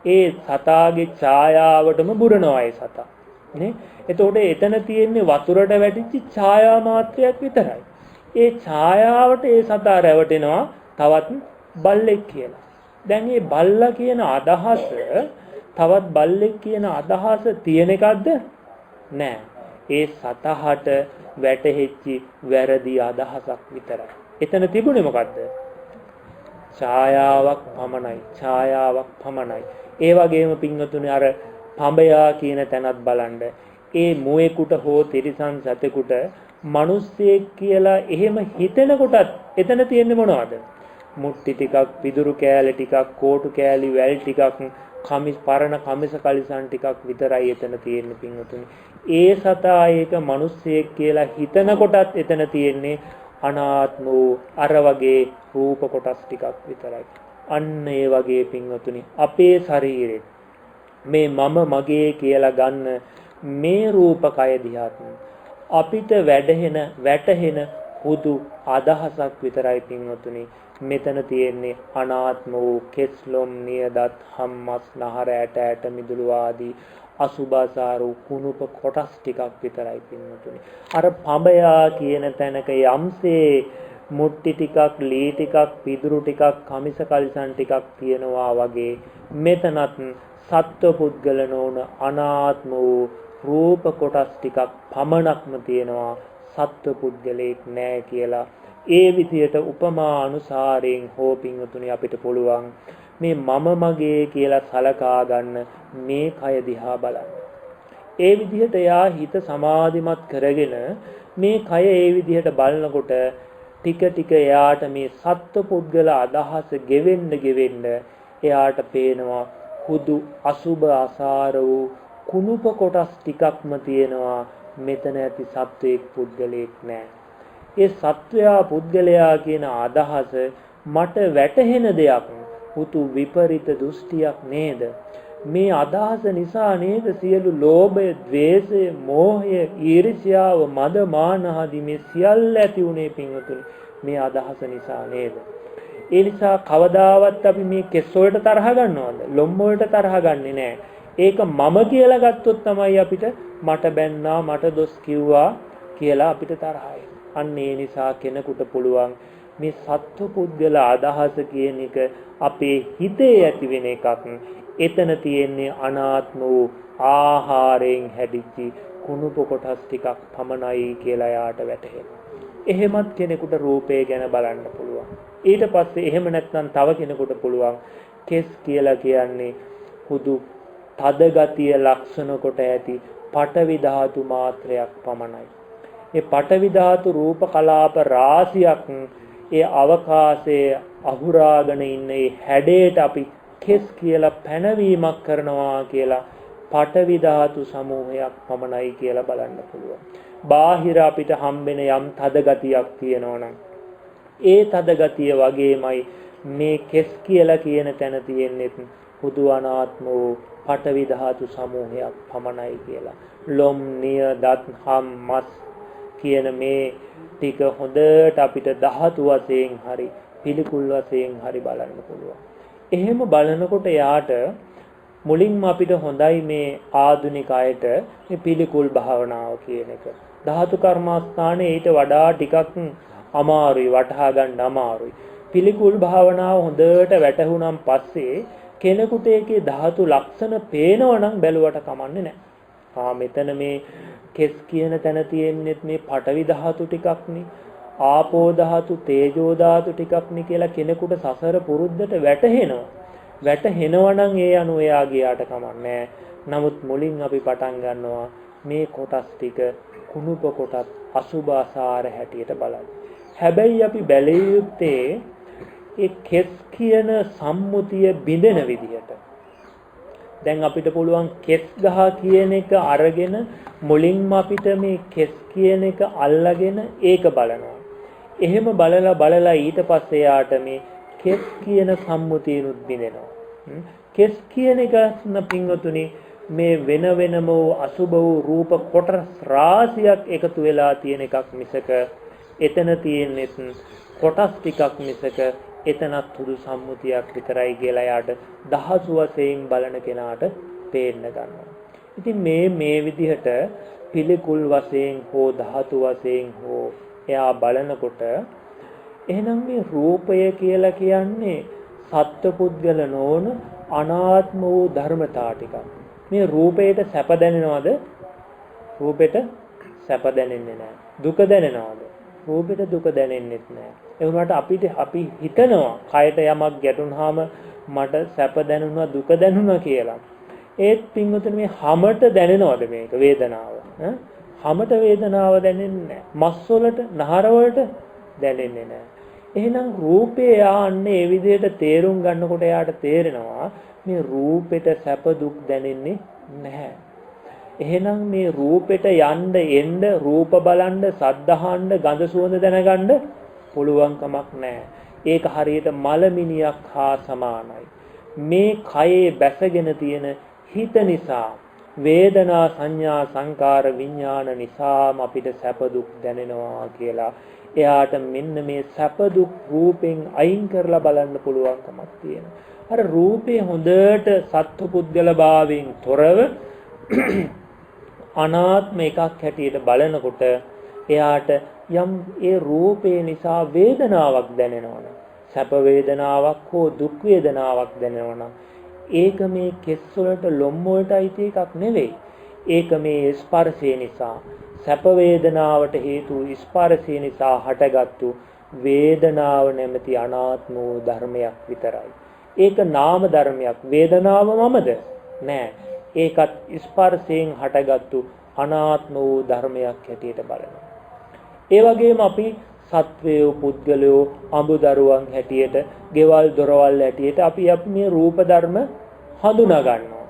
ඒ සතාගේ ඡායාවටම බුරනවා ඒ සතා නේ. එතකොට එතන තියෙන්නේ වතුරට වැටිච්ච ඡායා මාත්‍රයක් විතරයි. ඒ ඡායාවට ඒ සතා රැවටෙනවා තවත් බල්ලෙක් කියලා. දැන් මේ බල්ලා කියන අදහස තවත් බල්ලෙක් කියන අදහස තියෙන එකක්ද? නෑ. ඒ සතහට වැටෙච්ච වැරදි අදහසක් විතරයි. එතන තිබුණේ මොකද්ද? ඡායාවක් පමණයි. ඒ වගේම පින්වතුනි අර පඹයා කියන තැනත් බලන්න. ඒ මුවෙකුට හෝ තිරිසන් සතෙකුට මිනිස්සෙක් කියලා එහෙම හිතෙනකොටත් එතන තියෙන්නේ මොනවද? මුට්ටි ටිකක්, පිදුරු කෑලි ටිකක්, කෝටු කෑලි වැල් ටිකක්, පරණ කමිස කලිසම් ටිකක් විතරයි එතන තියෙන්නේ පින්වතුනි. ඒ සතා ඒක මිනිස්සෙක් කියලා හිතනකොටත් එතන තියෙන්නේ අනාත්ම වූ අර වගේ රූප කොටස් ටිකක් විතරයි. අන්න ඒ වගේ පින්වතුනි අපේ ශරීරෙත් මේ මම මගේ කියලා ගන්න මේ රූපකය දිහාත් අපිට වැටහෙන හුදු අදහසක් විතරයි පින්වතුනි. මෙතන තියෙන්නේ අනාත්ම වූ කෙස්ලොම් නියදත් හම්මස් නහර ඇට මිදුළු ආදී අසුභාසාරු කුණුප කොටස් ටිකක් විතරයි පින්වතුනි. අර පඹයා කියන තැනක යම්සේ මුට්ටි ටිකක් ලී ටිකක් පිදුරු ටිකක් කමිස කලිසන් ටිකක් තියෙනවා වගේ මෙතනත් සත්ව පුද්ගල නොවන අනාත්ම වූ රූප කොටස් ටිකක් පමණක්ම තියෙනවා. සත්ව පුද්ගලෙක් නෑ කියලා ඒ විදියට උපමා අනුසාරයෙන් හෝ පින්වතුනි අපිට පුළුවන් මේ මම මගේ කියලා සලකා ගන්න මේ කය දිහා බලන්න. ඒ විදිහට යා හිත සමාධිමත් කරගෙන මේ කය ඒ විදිහට බලනකොට ටික ටික එයාට මේ සත්ව පුද්ගල අදහස ගෙවෙන්න එයාට පේනවා හුදු අසුබ අසාර වූ කුණුප කොටස් ටිකක්ම තියෙනවා. මෙතන ඇති සත්වයක් පුද්ගලයෙක් නෑ. ඒ සත්වයා පුද්ගලයා කියන අදහස මට වැටහෙන දෙයක්. හුතු විපරිත දෘෂ්ටියක් නේද? මේ අදහස නිසා නේද සියලු ලෝභය, ද්වේෂය, මෝහය, ඊර්ෂ්‍යාව, මද, මාන ආදී මේ සියල්ල ඇති උනේ පින්වතුනි මේ අදහස නිසා නේද? ඒ නිසා කවදාවත් අපි මේ කෙස් වලට තරහ ගන්නවද? ලොම් වලට තරහ ගන්නෙ නෑ. ඒක මම කියලා ගත්තොත් තමයි අපිට මට බැන්නා, මට දොස් කිව්වා කියලා අපිට තරහයි. අන්න ඒ නිසා කෙනෙකුට පුළුවන් මේ සත්ව පුද්ගල අදහස කියන එක අපේ හිතේ ඇති වෙන එකක්. එතන තියෙන්නේ අනාත්ම වූ ආහාරයෙන් හැදිච්ච කුණුප කොටස් ටිකක් පමණයි කියලා යාට වැටහෙනවා. එහෙමත් කෙනෙකුට රූපය ගැන බලන්න පුළුවන්. ඊට පස්සේ එහෙම නැත්නම් තව කෙනෙකුට පුළුවන් කෙස් කියලා කියන්නේ හුදු තද ගතිය ලක්ෂණ කොට ඇති පඨවි ධාතු මාත්‍රයක් පමණයි. ඒ පඨවි ධාතු රූප කලාප රාශියක් ඒ අවකාශයේ අහුරාගෙන ඉන්න ඒ හැඩයට අපි කෙස් කියලා පැනවීමක් කරනවා කියලා පඨවි ධාතු සමූහයක් පමණයි කියලා බලන්න පුළුවන්. බාහිර අපිට හම්බෙන යම් තද ගතියක් තියෙනවා නම් ඒ තද ගතිය වගේමයි මේ කෙස් කියලා කියන තැන තියෙන්නේ හුදු අනාත්ම වූ පඨවි ධාතු සමූහයක් පමණයි කියලා. ලොම් නිය දත් හම් මස් කියන මේ ටික හොඳට අපිට ධාතු වශයෙන් හරි පිළිකුල් වශයෙන් හරි බලන්න පුළුවන්. එහෙම බලනකොට යාට මුලින්ම අපිට හොඳයි මේ ආධුනික අයට මේ පිළිකුල් භාවනාව කියන එක. ධාතු කර්මස්ථානයේ ඊට වඩා ටිකක් අමාරුයි, වටහා ගන්න අමාරුයි. පිළිකුල් භාවනාව හොඳට වැටහුණන් පස්සේ කෙනෙකුට ඒකේ ධාතු ලක්ෂණ පේනවනම් බැලුවට කමන්නේ නැහැ. මෙතන මේ කෙස් කියන තැන තියෙන්නේ මේ පඨවි ධාතු ටිකක්නේ, ආපෝ ධාතු, තේජෝ ධාතු ටිකක්නේ කියලා කෙනෙකුට සසර පුරුද්දට වැටහෙනවා. වැටහෙනවනම් ඒ අනුව එයාගේ යාට කමන්නේ. නමුත් මුලින් අපි පටන් ගන්නවා මේ කොටස් ටික කුණුප කොටස් අසුභාසාර හැටියට බලන්න. හැබැයි අපි බැලිය යුත්තේ ඒ කෙස් කියන සම්මුතිය බිඳෙන විදිහට. දැන් අපිට පුළුවන් කෙස් ගහ කියන එක අරගෙන මුලින්ම අපිට මේ කෙස් කියන එක අල්ලගෙන ඒක බලනවා. එහෙම බලලා ඊට පස්සේ යාට මේ කෙස් කියන සම්මුතියනුත් බිඳෙනවා. කෙස් කියන එක පින්වතුනි මේ වෙන වෙනම අසුබ වූ රූප කොටස් රාශියක් එකතු වෙලා තියෙන එකක් මිසක එතන තියෙන්නේ කොටස් ටිකක් මිසක එතනත් හුදු සම්මුතියක් විතරයි කියලා යාට දහසු වශයෙන් බලන කෙනාට පේන්න ගන්නවා. ඉතින් මේ විදිහට පිළිකුල් වශයෙන් හෝ ධාතු වශයෙන් හෝ එයා බලනකොට එහෙනම් මේ රූපය කියලා කියන්නේ සත්පුද්ගල නොවන අනාත්ම වූ ධර්මතා ටිකක්. මේ රූපයට සැප දැනෙනවද? රූපෙට සැප දැනෙන්නේ නැහැ. දුක දැනෙනවද? රූපෙට දුක දැනෙන්නේ නැහැ. ඒ වුණාට අපි හිතනවා කයට යමක් ගැටුනහම මට සැප දැනුණා දුක දැනුණා කියලා. ඒත් පින්වතුනි මේ හැමත දැනෙනවද මේක වේදනාව? හැමත වේදනාව දැනෙන්නේ නැහැ. මස් වලට, නහර වලට දැනෙන්නේ නැහැ. එහෙනම් රූපේ යන්නේ ඒ විදිහට තේරුම් ගන්නකොට යාට තේරෙනවා මේ රූපෙට සැප දුක් දැනෙන්නේ නැහැ. එහෙනම් මේ රූපෙට යන්න එන්න රූප බලන්න සද්ද අහන්න ගඳ සුවඳ දැනගන්න පුළුවන් කමක් නැහැ. ඒක හරියට මලමිනියක් හා සමානයි. මේ කයේ බැසගෙන තියෙන හිත නිසා වේදනා සංඥා සංකාර විඥාන නිසාම අපිට සැප දුක් දැනෙනවා කියලා එයාට මෙන්න මේ සැප දුක් රූපෙන් අයින් කරලා බලන්න පුළුවන්කමක් තියෙනවා. අර රූපේ හොඳට සත්පුද්ගල භාවයෙන් තොරව අනාත්ම එකක් හැටියට බලනකොට එයාට යම් ඒ රූපේ නිසා වේදනාවක් දැනෙනවනේ. සැප වේදනාවක් හෝ දුක් වේදනාවක් දැනෙනවනම් ඒක මේ කෙස් වලට ලොම් වලට අයිති එකක් නෙවෙයි. ඒක මේ ස්පර්ශය නිසා සැප වේදනාවට හේතු ස්පර්ශය නිසා හටගත්තු වේදනාව නැමැති අනාත්ම වූ ධර්මයක් විතරයි. ඒක නාම ධර්මයක්. වේදනාව මමද? නෑ. ඒකත් ස්පර්ශයෙන් හටගත්තු අනාත්ම වූ ධර්මයක් හැටියට බලනවා. ඒ වගේම අපි සත්වයෝ පුද්ගලයෝ අඹදරුවන් හැටියට ගෙවල් දොරවල් හැටියට අපි මේ රූප ධර්ම හඳුනා ගන්නවා.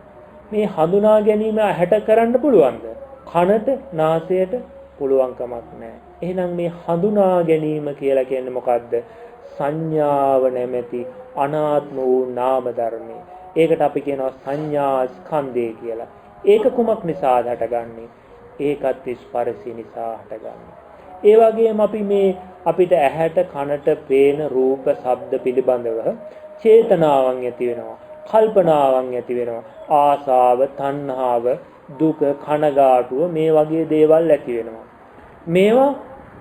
මේ හඳුනා ගැනීම ඇහැට කරන්න පුළුවන්ද? කනට නාසයට පුළුවන් කමක් නැහැ. එහෙනම් මේ හඳුනා ගැනීම කියලා කියන්නේ මොකද්ද? සංඥාව නැමැති අනාත්ම වූ නාම ධර්මය. ඒකට අපි කියනවා සංඥා ස්කන්ධය කියලා. ඒක කුමක් නිසාද හටගන්නේ? ඒකත් ස්පර්ශය නිසා හටගන්නේ. ඒ වගේම අපි මේ අපිට ඇහැට කනට පේන රූප ශබ්ද පිළිබඳව චේතනාවන් ඇති වෙනවා, කල්පනාවන් ඇති වෙනවා, ආසාව, තණ්හාව, දුක, කනගාටුව මේ වගේ දේවල් ඇති වෙනවා. මේවා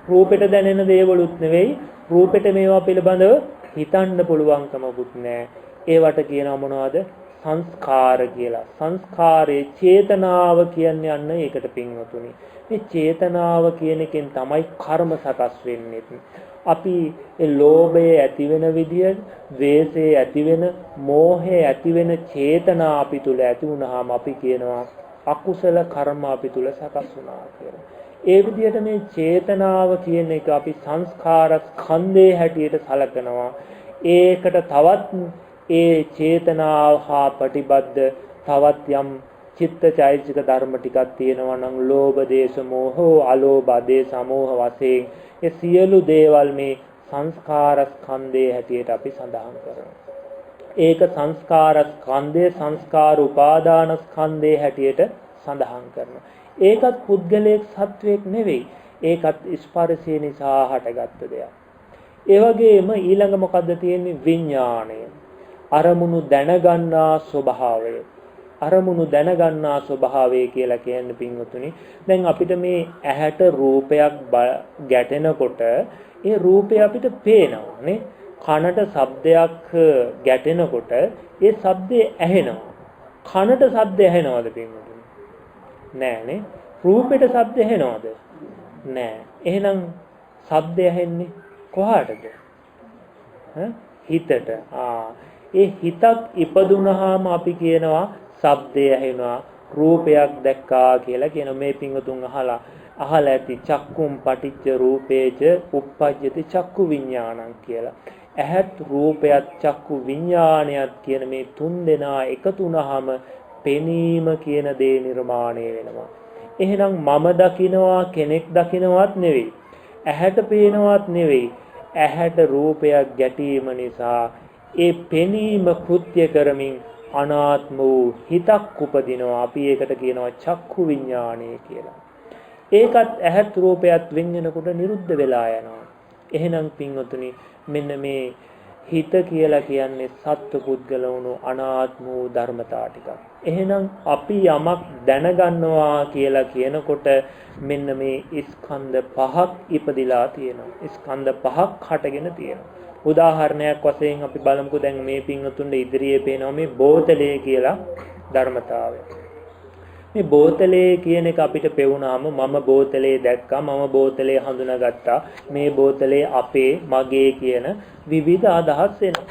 රූපෙට දැනෙන දේවලුත් නෙවෙයි, රූපෙට මේවා පිළිබඳව හිතන්න පුළුවන්කමකුත් නැහැ. ඒවට කියනවා මොනවද? සංස්කාර කියලා. සංස්කාරයේ චේතනාව කියන්නේ අන්න ඒකට පින්වතුනි. මේ චේතනාව කියන එකෙන් තමයි කර්ම සකස් වෙන්නේ. අපි ඒ ලෝභය ඇති වෙන විදිය, ද්වේෂය ඇති වෙන, මෝහය ඇති වෙන චේතනා අපි තුල ඇති වුනහම අපි කියනවා අකුසල කර්ම අපි තුල සකස් වුණා කියලා. ඒ විදිහට මේ චේතනාව කියන එක අපි සංස්කාර ස්කන්ධයේ හැටියට සලකනවා. ඒකට තවත් ඒ චේතනාව හා ප්‍රතිබද්ධ තවත් යම් චිත්තචෛතසික ධර්ම ටිකක් තියෙනවා නම් ලෝභ දේශ මොහ අලෝභ දේශ මොහ වශයෙන් ඒ සියලු දේවල් මේ සංස්කාර ස්කන්ධයේ හැටියට අපි සඳහන් කරනවා. ඒක සංස්කාර ස්කන්ධයේ සංස්කාර උපාදාන ස්කන්ධයේ හැටියට සඳහන් කරනවා. ඒකත් පුද්ගලයෙක් සත්වයක් නෙවෙයි. ඒකත් ස්පර්ශය නිසා හටගත්ත දෙයක්. ඒ වගේම ඊළඟ මොකද්ද තියෙන්නේ? විඥාණය. අරමුණු දැනගන්නා ස්වභාවය. අරමුණු දැනගන්නා ස්වභාවය කියලා කියන්නේ පින්වතුනි, දැන් අපිට මේ ඇහැට රූපයක් ගැටෙනකොට ඒ රූපය අපිට පේනවා නේ. කනට ශබ්දයක් ගැටෙනකොට ඒ ශබ්දය ඇහෙනවා. කනට ශබ්ද ඇහෙනවද පින්වතුනි? නෑ නේ. රූපෙට ශබ්ද ඇහෙනවද? නෑ. එහෙනම් ශබ්ද ඇහෙන්නේ කොහාටද? හිතට. ඒ හිතක් ඉපදුනහම අපි කියනවා ශබ්දය ඇහෙනවා, රූපයක් දැක්කා කියලා කියන මේ පින්වතුන් අහලා ඇති චක්කුම් පටිච්ච රූපේච උප්පජ්ජති චක්කු විඥානං කියලා. ඇහත් රූපයත් චක්කු විඥානයත් කියන මේ තුන් දෙනා එකතු වුනහම පෙනීම කියන දේ නිර්මාණය වෙනවා. එහෙනම් මම දකිනවා කෙනෙක් දකිනවත් නෙවෙයි, ඇහැට පේනවත් නෙවෙයි. ඇහැට රූපයක් ගැටීම නිසා ඒ පෙනීම කෘත්‍ය කරමින් අනාත්ම වූ හිතක් උපදිනවා. අපි ඒකට කියනවා චක්කු විඥානය කියලා. ඒකත් ඇහත් රූපයත් වෙන් වෙනකොට නිරුද්ධ වෙලා යනවා. එහෙනම් පින්වතුනි, මෙන්න මේ හිත කියලා කියන්නේ සත්ව පුද්ගල වුණු අනාත්ම වූ ධර්මතා ටිකක්. එහෙනම් අපි යමක් දැනගන්නවා කියලා කියනකොට මෙන්න මේ ස්කන්ධ පහක් ඉපදිලා තියෙනවා. ස්කන්ධ පහක් හටගෙන තියෙනවා. උදාහරණයක් වශයෙන් අපි බලමුකෝ. දැන් මේ පින්වතුන්ගේ ඉදිරියේ පේනවා මේ බෝතලේ කියලා ධර්මතාවය. මේ බෝතලේ කියන එක අපිට පෙවුනාම මම බෝතලේ දැක්කා, මම බෝතලේ හඳුනාගත්තා, මේ බෝතලේ අපේ මගේ කියන විවිධ අදහස් එනවා.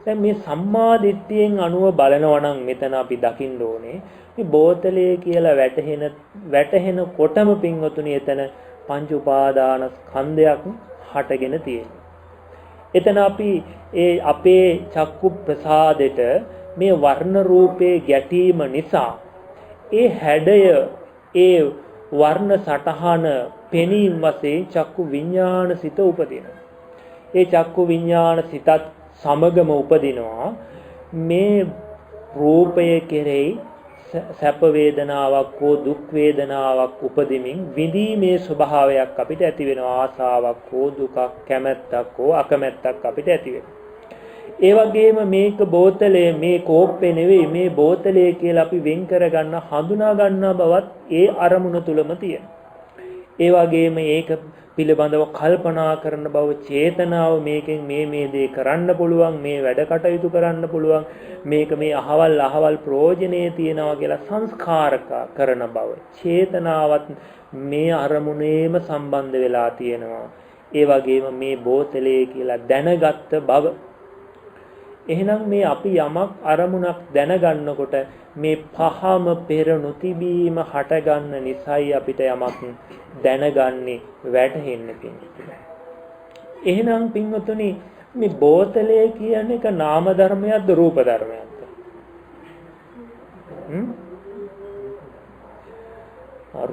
දැන් මේ සම්මා දිට්ඨියෙන් අනුව බලනවා නම් මෙතන අපි දකින්න ඕනේ මේ බෝතලේ කියලා වැටහෙනකොටම පින්වතුනි එතන පංච උපාදාන ස්කන්ධයක් හටගෙන තියෙනවා. එතන අපි ඒ අපේ චක්කු ප්‍රසාදෙට මේ වර්ණ රූපේ ගැටීම නිසා ඒ හැඩය, ඒ වර්ණ සටහන පෙනීම වශයෙන් චක්කු විඥාන සිත උපදිනවා. ඒ චක්කු විඥාන සිතත් සමගම උපදිනවා මේ රූපය කෙරෙහි සැප වේදනාවක් හෝ දුක් වේදනාවක් උපදිමින් විඳීමේ ස්වභාවයක් අපිට ඇති වෙනවා. ආසාවක් හෝ දුකක්, කැමැත්තක් හෝ අකමැත්තක් අපිට ඇති වෙනවා. ඒ වගේම මේක බෝතලේ, මේ කෝප්පේ නෙවෙයි මේ බෝතලේ කියලා අපි වෙන් කරගන්න හඳුනා ගන්නා බවත් ඒ අරමුණ තුලම තියෙනවා. ඒ වගේම ඒක පිළිබඳව කල්පනා කරන බව, චේතනාව, මේකෙන් මේ දේ කරන්න පුළුවන්, මේ වැඩ කටයුතු කරන්න පුළුවන්, මේක මේ අහවල් ප්‍රයෝජනේ තියනවා කියලා සංස්කාරක කරන බව, චේතනාවත් මේ අරමුණේම සම්බන්ධ වෙලා තියෙනවා. ඒ වගේම මේ බෝතලේ කියලා දැනගත්ත බව. එහෙනම් මේ අපි යමක් අරමුණක් දැනගන්නකොට මේ පහම පෙර නොතිබීම හටගන්න නිසායි අපිට යමක් දැනගන්නේ, වැටහෙන්නේ පින්වතුනි. එහෙනම් පින්වතුනි මේ බෝතලේ කියන එක නාම ධර්මයක්ද රූප ධර්මයක්ද?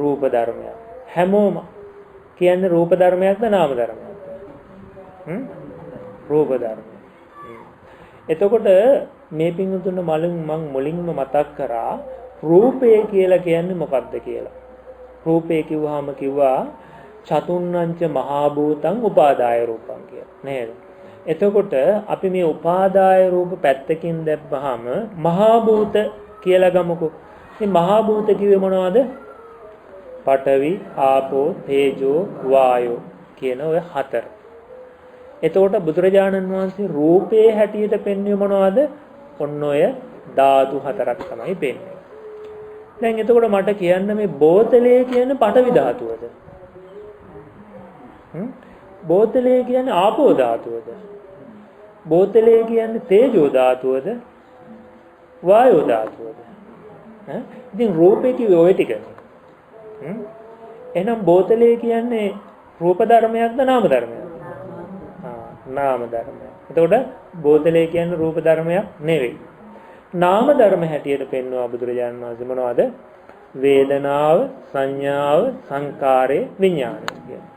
රූප ධර්මයක්. හැමෝම කියන්නේ රූප ධර්මයක්ද නාම ධර්මයක්ද? රූප ධර්මයක්. එතකොට මේ පින්වතුන් මම මුලින්ම මතක් කරා රූපය කියලා කියන්නේ මොකක්ද කියලා. රූපේ කිව්වහම කිව්වා චතුන්නංච මහා භූතං උපාදාය රූපං කියලා නේද? එතකොට අපි මේ උපාදාය රූප පැත්තකින් දැම්මහම මහා භූත කියලා ගමුකෝ. මේ මහා භූත කිව්වේ මොනවද? පඨවි, ආපෝ, තේජෝ, වායෝ කියන ඔය හතර. එතකොට බුදුරජාණන් වහන්සේ රූපේ හැටියට පෙන්වන්නේ මොනවද? ඔන්න ඔය ධාතු හතරක් තමයි පෙන්වන්නේ. දැන් එතකොට මට කියන්න මේ බෝතලේ කියන්නේ පඨවි ධාතුවද? බෝතලේ කියන්නේ ආපෝ ධාතුවද? බෝතලේ කියන්නේ තේජෝ ධාතුවද? වායෝ ධාතුවද? ඉතින් රූපේ කිව්වේ ඔය ටිකනේ. එහෙනම් බෝතලේ කියන්නේ රූප ධර්මයක්ද නාම ධර්මයක්ද? නාම ධර්මයක්. එතකොට බෝතලේ කියන්නේ රූප ධර්මයක් නෙවෙයි. නාම ධර්ම හැටියට පෙන්වනවා බුදුරජාණන් වහන්සේ මොනවද? වේදනාව, සංඥාව, සංකාරය, විඥානය කියන්නේ.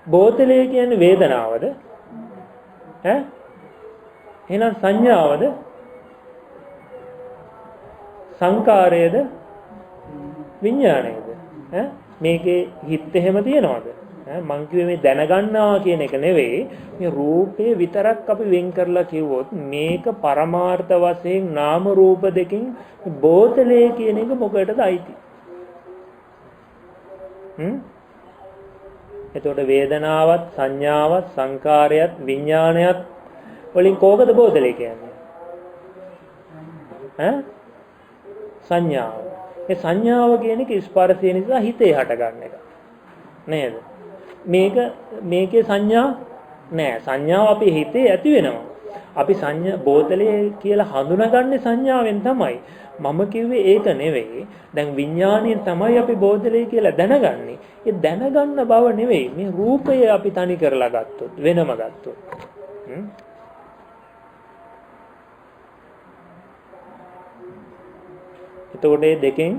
බෝතලේ කියන්නේ වේදනාවද? එහෙනම් සංඥාවද? සංකාරයද? විඥානයද? මේකේ හිත එහෙම තියනවද? මං කිව්වේ මේ දැනගන්නවා කියන එක නෙවෙයි, මේ රූපේ විතරක් අපි වෙන් කරලා කිව්වොත් මේක පරමාර්ථ වශයෙන් නාම රූප දෙකකින් බෝතලේ කියන එක මොකටද අයිති? එතකොට වේදනාවත්, සංඥාවත්, සංකාරයත්, විඥානයත් වලින් කෝකද බෝතලේ කියන්නේ? සංඥාව. ඒ සංඥාව කියන එක ස්පර්ශය නිසා හිතේ හටගන්න එක. නේද? මේකේ සංඥා නෑ. සංඥාව අපේ හිතේ ඇති වෙනවා. අපි සංඥා බෝතලේ කියලා හඳුනාගන්නේ සංඥාවෙන් තමයි. මම කිව්වේ ඒක නෙවෙයි. දැන් විඥාණයෙන් තමයි අපි බෝතලේ කියලා දැනගන්නේ. ඒ දැනගන්න බව නෙවෙයි. මේ රූපය අපි තනි කරලා ගත්තොත්, වෙනම ගත්තොත්. එතකොට මේ දෙකෙන්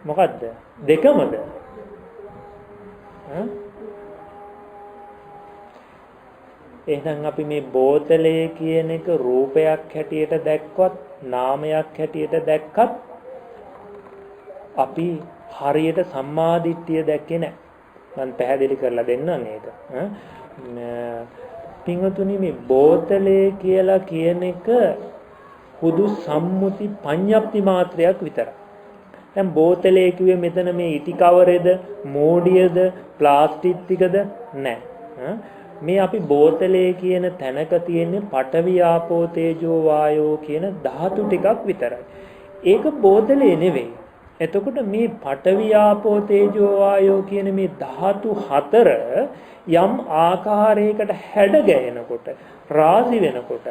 මොකද්ද? දෙකමද? එහෙනම් අපි මේ බෝතලේ කියන එක රූපයක් හැටියට දැක්වත්, නාමයක් හැටියට දැක්කත් අපි හරියට සම්මාදිට්ඨිය දැක්කේ නැහැ. මම පැහැදිලි කරලා දෙන්නම් ඒක. පින්වතුනි මේ බෝතලේ කියලා කියන එක හුදු සම්මුති පඤ්ඤප්ති මාත්‍රයක් විතරයි. දැන් බෝතලේ කිව්වේ මෙතන මේ ඉටි කවරේද, මෝඩියද, ප්ලාස්ටික් ටිකද නැහැ. මේ අපි බෝතලේ කියන තැනක තියෙන්නේ පඨවි, ආපෝ, තේජෝ, වායෝ කියන ධාතු ටිකක් විතරයි. ඒක බෝතලේ නෙවෙයි. එතකොට මේ පඨවි, ආපෝ, තේජෝ, වායෝ කියන මේ ධාතු හතර යම් ආකාරයකට හැඩ ගැහෙනකොට, රාශි වෙනකොට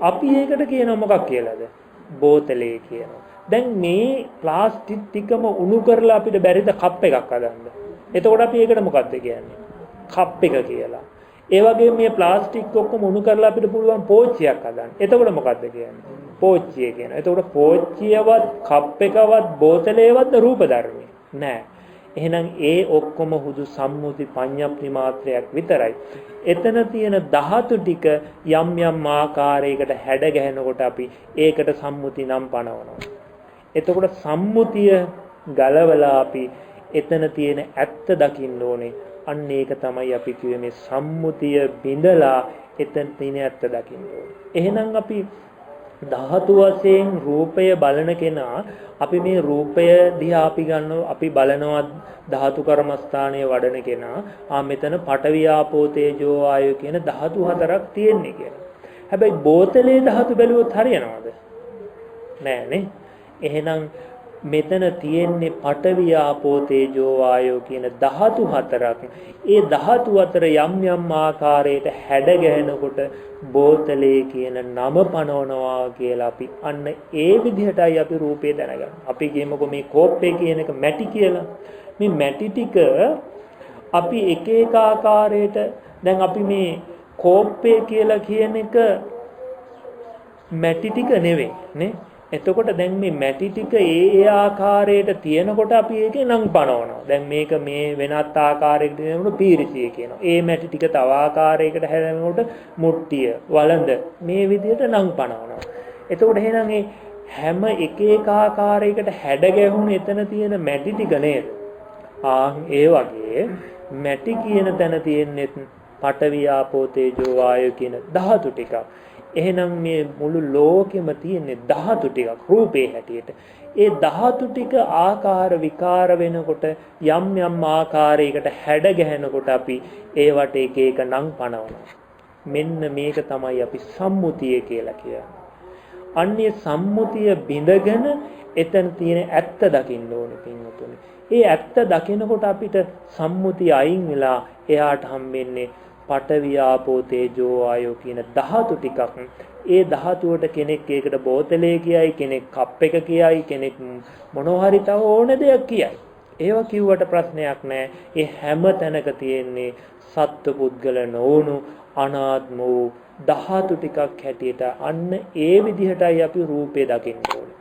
අපි ඒකට කියනවා මොකක් කියලාද? බෝතලේ කියනවා. දැන් මේ ප්ලාස්ටික් ටිකම උණු කරලා අපිට බැරිද කප් එකක් හදන්න? එතකොට අපි ඒකට මොකක්ද කියන්නේ? කප් එක කියලා. ඒ වගේම මේ ප්ලාස්ටික් ඔක්කොම උණු කරලා අපිට පුළුවන් පෝච්චියක් හදන්න. එතකොට මොකක්ද කියන්නේ? පෝච්චිය කියනවා. එතකොට පෝච්චියවත්, කප් එකවත්, බෝතලේවත් රූප ධර්මයි නෑ. එහෙනම් ඒ ඔක්කොම හුදු සම්මුති පඤ්ඤප්ති මාත්‍රයක් විතරයි. එතන තියෙන ධාතු ටික යම් යම් ආකාරයකට හැඩ ගැහෙනකොට අපි ඒකට සම්මුති නම් පනවනවා. එතකොට සම්මුතිය ගලවලා අපි එතන තියෙන ඇත්ත දකින්න ඕනේ. අන්න ඒක තමයි අපි කිව්වේ මේ සම්මුතිය බිඳලා එතන තියෙන ඇත්ත දකින්න ඕනේ. එහෙනම් අපි ධාතු වශයෙන් රූපය බලන කෙනා අපි මේ රූපය දිහා අපි බලනවා ධාතු කර්මස්ථානයේ වඩන කෙනා මෙතන පඨවි ආපෝ තේජෝ ආයෝ කියන ධාතු හතරක් තියෙන්නේ කියලා. හැබැයි බෝතලේ ධාතු බැලුවොත් හරියනවද? නෑනේ. එහෙනම් මෙතන තියෙන්නේ පඨවි ආපෝ තේජෝ ආයෝ කියන ධාතු හතරක්. ඒ ධාතු අතර යම් යම් ආකාරයට හැඩ ගැහෙනකොට බෝතලේ කියන නම පනවනවා කියලා අපි අන්න ඒ විදිහටයි අපි රූපේ දැනගන්නේ. අපි කියමුකෝ මේ කෝප්පේ කියන එක මැටි කියලා. මේ මැටි ටික අපි එක එක ආකාරයට දැන් අපි මේ කෝප්පේ කියලා කියන එක මැටි ටික නෙවෙයි නේ. එතකොට දැන් මේ මැටි ටික ඒ ආකාරයට තියෙනකොට අපි ඒකේ නම් පනවනවා. දැන් මේක මේ වෙනත් ආකාරයකට දෙනකොට පීරිසිය කියනවා. ඒ මැටි ටික තව ආකාරයකට හැදෙනකොට මුට්ටිය, වළඳ මේ විදිහට නම් පනවනවා. එතකොට එහෙනම් මේ හැම එක එක ආකාරයකට හැඩ ගැහුණු එතන තියෙන මැටි ටික නේද? ඒ වගේ මැටි කියන තැන තියෙන්නේ පඨවි ආපෝ තේජෝ වායෝ කියන ධාතු ටිකක්. එහෙනම් මේ මුළු ලෝකෙම තියෙන ධාතු ටිකක් රූපේ හැටියට. ඒ ධාතු ටික ආකාර විකාර වෙනකොට යම් යම් ආකාරයකට හැඩ ගැහෙනකොට අපි ඒවට එක එක නම් පනවනවා. මෙන්න මේක තමයි අපි සම්මුතිය කියලා කියන්නේ. අන්නේ සම්මුතිය බිඳගෙන එතන තියෙන ඇත්ත දකින්න ඕනේ පින්වතුනි. ඒ ඇත්ත දකිනකොට අපිට සම්මුතිය අයින් වෙලා එයාට හම්බෙන්නේ පඨවි ආපෝ තේජෝ ආයෝ කියන ධාතු ටිකක්. ඒ ධාතුවට කෙනෙක් ඒකට බෝතලේ කියයි, කෙනෙක් කප් එක කියයි, කෙනෙක් මොනවා හරි තව ඕන දෙයක් කියයි. ඒවා කිව්වට ප්‍රශ්නයක් නැහැ. ඒ හැම තැනක තියෙන්නේ සත්ව පුද්ගල නොවුණු අනාත්ම වූ ධාතු ටිකක් හැටියට. අන්න ඒ විදිහටයි අපි රූපේ දකින්න ඕනේ.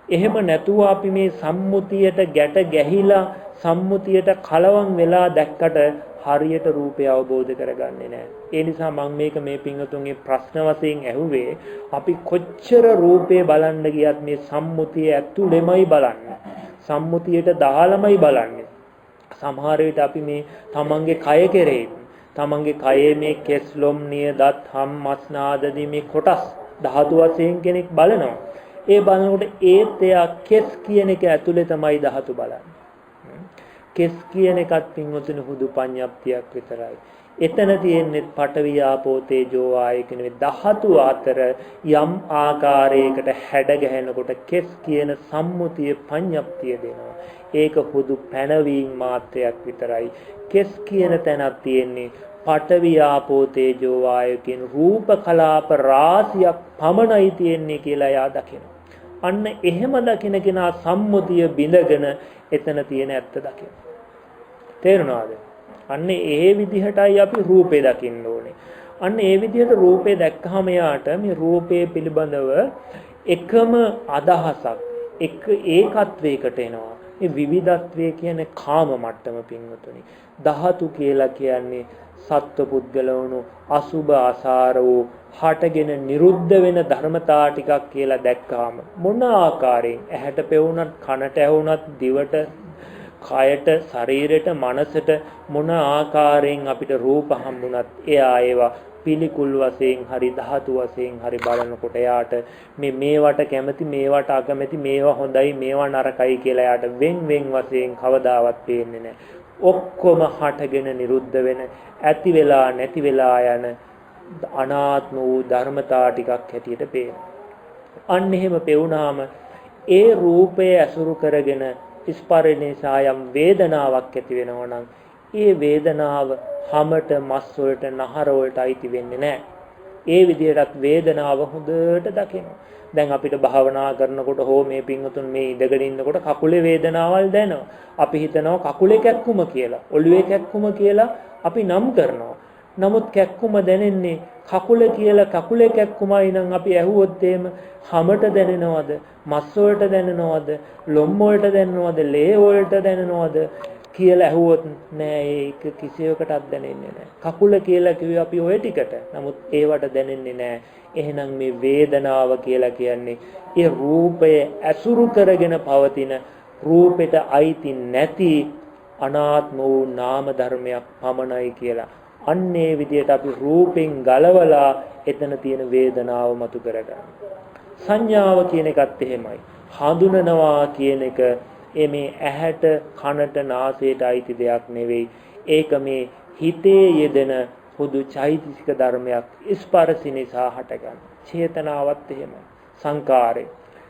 එහෙම නැතුව අපි මේ සම්මුතියට ගැට ගැහිලා සම්මුතියට කලවම් වෙලා දැක්කට හරියට රූපය අවබෝධ කරගන්නේ නැහැ. ඒ නිසා මම මේක මේ පින්වතුන්ගේ ප්‍රශ්න වශයෙන් ඇහුවේ අපි කොච්චර රූපේ බලන්න ගියත් මේ සම්මුතිය ඇතුළෙමයි බලන්නේ. සම්මුතියට දාලමයි බලන්නේ. සමහර විට අපි මේ තමන්ගේ කය කෙරේ තමන්ගේ කයේ මේ කෙස් ලොම් නිය දත් හම් මස් නාදදී මේ කොටස් ධාතු වශයෙන් කෙනෙක් බලනවා. ඒ බලනකොට ඒත් එයා කෙස් කියන එක ඇතුලේ තමයි ධාතු බලන්නේ. කෙස් කියන එකත් පින්වතුනි හුදු පඤ්ඤප්තියක් විතරයි. එතන තියෙන්නේ පඨවි ආපෝ තේජෝ ආයෝ කියන මේ ධාතු අතර යම් ආකාරයකට හැඩ ගැහෙනකොට කෙස් කියන සම්මුතිය පඤ්ඤප්තිය දෙනවා. ඒක හුදු පැනවීම මාත්‍රයක් විතරයි. කෙස් කියන තැනක් තියෙන්නේ පඨවි ආපෝ තේජෝ ආයෝ කියන රූප කලාප රාශියක් පමණයි තියෙන්නේ කියලා යා දකිනවා. අන්න එහෙම දකින කෙනා සම්මුතිය බිඳගෙන එතන තියෙන ඇත්ත දකිනවා. තේරුණාද? අන්න ඒ විදිහටයි අපි රූපේ දකින්න ඕනේ. අන්න ඒ විදිහට රූපේ දැක්කහම යාට මේ රූපේ පිළිබඳව එකම අදහසක් ඒකත්වයකට එනවා. මේ විවිධත්වය කියන්නේ කාම මට්ටම පින්වතුනි. ධාතු කියලා කියන්නේ සත්ව පුද්ගලවණු අසුභ ආසාර වූ හටගෙන නිරුද්ධ වෙන ධර්මතා ටිකක් කියලා දැක්කාම මොන ආකාරයෙන් ඇහැට පෙවුනත් කනට ඇහුනත් දිවට කයට ශරීරයට මනසට මොන ආකාරයෙන් අපිට රූප හම්බුණත් එයා ඒවා පිළිකුල් වශයෙන් හරි ධාතු වශයෙන් හරි බලනකොට එයාට මේවට කැමති මේවට අකමැති මේවා හොඳයි මේවා නරකයි කියලා එයාට වෙන් වශයෙන් කවදාවත් පේන්නේ නැහැ. ඔක්කොම හටගෙන නිරුද්ධ වෙන ඇති වෙලා නැති වෙලා යන අනාත්ම වූ ධර්මතා ටිකක් හැටියට පේනවා. අන්න එහෙම පෙවුනාම ඒ රූපය ඇසුරු කරගෙන ස්පර්ශනේසායම් වේදනාවක් ඇති වෙනවා නම් ඒ වේදනාව හැමත මස් වලට නහර වලට අයිති වෙන්නේ නැහැ. ඒ විදිහටත් වේදනාව හොඳට දකිනවා. දැන් අපිට භාවනා කරනකොට හෝ මේ පින්වතුන් මේ ඉඳගෙන ඉන්නකොට කකුලේ වේදනාවල් දැනෙනවා. අපි හිතනවා කකුලේ කැක්කුම කියලා, ඔළුවේ කැක්කුම කියලා අපි නම් කරනවා. නමුත් කැක්කුම දැනෙන්නේ කකුල කියලා කකුලේ කැක්කුමයි නම් අපි ඇහුවොත් එහෙම හැමත දැනෙනවද? මස් වලට දැනෙනවද? ලොම් වලට දැනෙනවද? ලේ වලට දැනෙනවද? කියලා ඇහුවොත් නෑ ඒක කිසිවකටත් දැනෙන්නේ නෑ. කකුල කියලා කිව්වේ අපි ওই ටිකට. නමුත් ඒවට දැනෙන්නේ නෑ. එහෙනම් මේ වේදනාව කියලා කියන්නේ ඒ රූපය ඇසුරු කරගෙන පවතින රූපෙට අයිති නැති අනාත්ම වූ නාම ධර්මයක් පමණයි කියලා. අන්නේ විදියට අපි රූපෙන් ගලවලා එතන තියෙන වේදනාව මතු කරගන්න. සංඥාව කියන එකත් එහෙමයි. හඳුනනවා කියන එක මේ ඇහැට කනට නාසයට අයිති දෙයක් නෙවෙයි. ඒක මේ හිතේ යෙදෙන පොදු චෛතසික ධර්මයක් ස්පර්ශ නිසා හටගන්න. චේතනාවත් එහෙමයි. සංකාරේ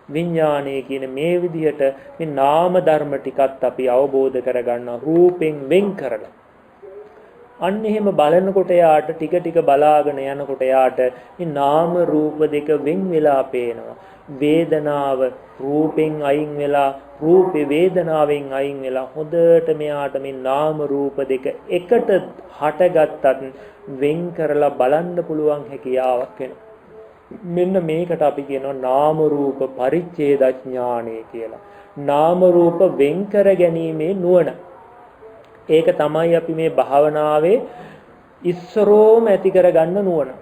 විඥානයේ කියන මේ විදිහට මේ නාම ධර්ම ටිකත් අපි අවබෝධ කරගන්න රූපෙන් වෙන් කරලා. අන්න එහෙම බලනකොට යාට ටික ටික බලාගෙන යනකොට යාට මේ නාම රූප දෙක වෙන් වෙලා පේනවා. වේදනාව රූපෙන් අයින් වෙලා රූපේ වේදනාවෙන් අයින් වෙලා හොඳට මෙයාට මේ නාම රූප දෙක එකට හටගත්තත් වෙන් කරලා බලන්න පුළුවන් හැකියාවක් වෙනවා. මෙන්න මේකට අපි කියනවා නාම රූප පරිච්ඡේද ඥානය කියලා. නාම රූප වෙන් කර ගැනීමේ නුවණ. ඒක තමයි අපි මේ භාවනාවේ ඉස්සරෝම ඇති කරගන්න නුවණ.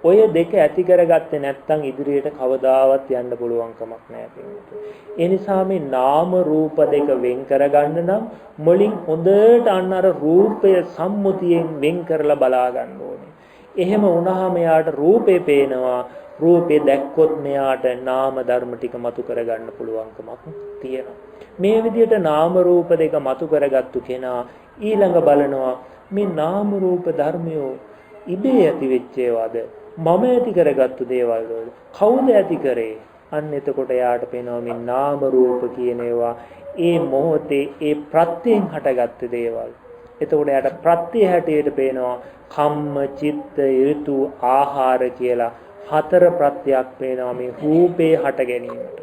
ඔය දෙක ඇති කරගත්තේ නැත්නම් ඉදිරියට කවදාවත් යන්න පුළුවන් කමක් නැහැ. ඒ නිසා මේ නාම රූප දෙක වෙන් කරගන්න නම් මුලින් හොඳට අන්න අර රූපය සම්මුතියෙන් වෙන් කරලා බලා ගන්න ඕනේ. එහෙම වුණාම යාට රූපේ පේනවා. රූපේ දැක්කොත් මෙයාට නාම ධර්ම ටික මතු කරගන්න පුළුවන්කමක් තියෙනවා. මේ විදිහට නාම රූප දෙක මතු කරගත්තු කෙනා ඊළඟ බලනවා මේ නාම රූප ධර්මයෝ ඉබේ ඇති වෙච්ච ඒවාද මම ඇති කරගත්තු දේවල් වල කවුද ඇති කරේ? අන්න එතකොට යාට පේනවා මේ නාම රූප කියන ඒවා ඒ මොහොතේ ඒ ප්‍රත්‍යයෙන් හටගත්ත දේවල්. එතකොට යාට ප්‍රත්‍ය හැටියට පේනවා කම්ම චිත්ත ඍතු ආහාර කියලා හතර ප්‍රත්‍යක් පේනවා මේ රූපේ හට ගැනීමට.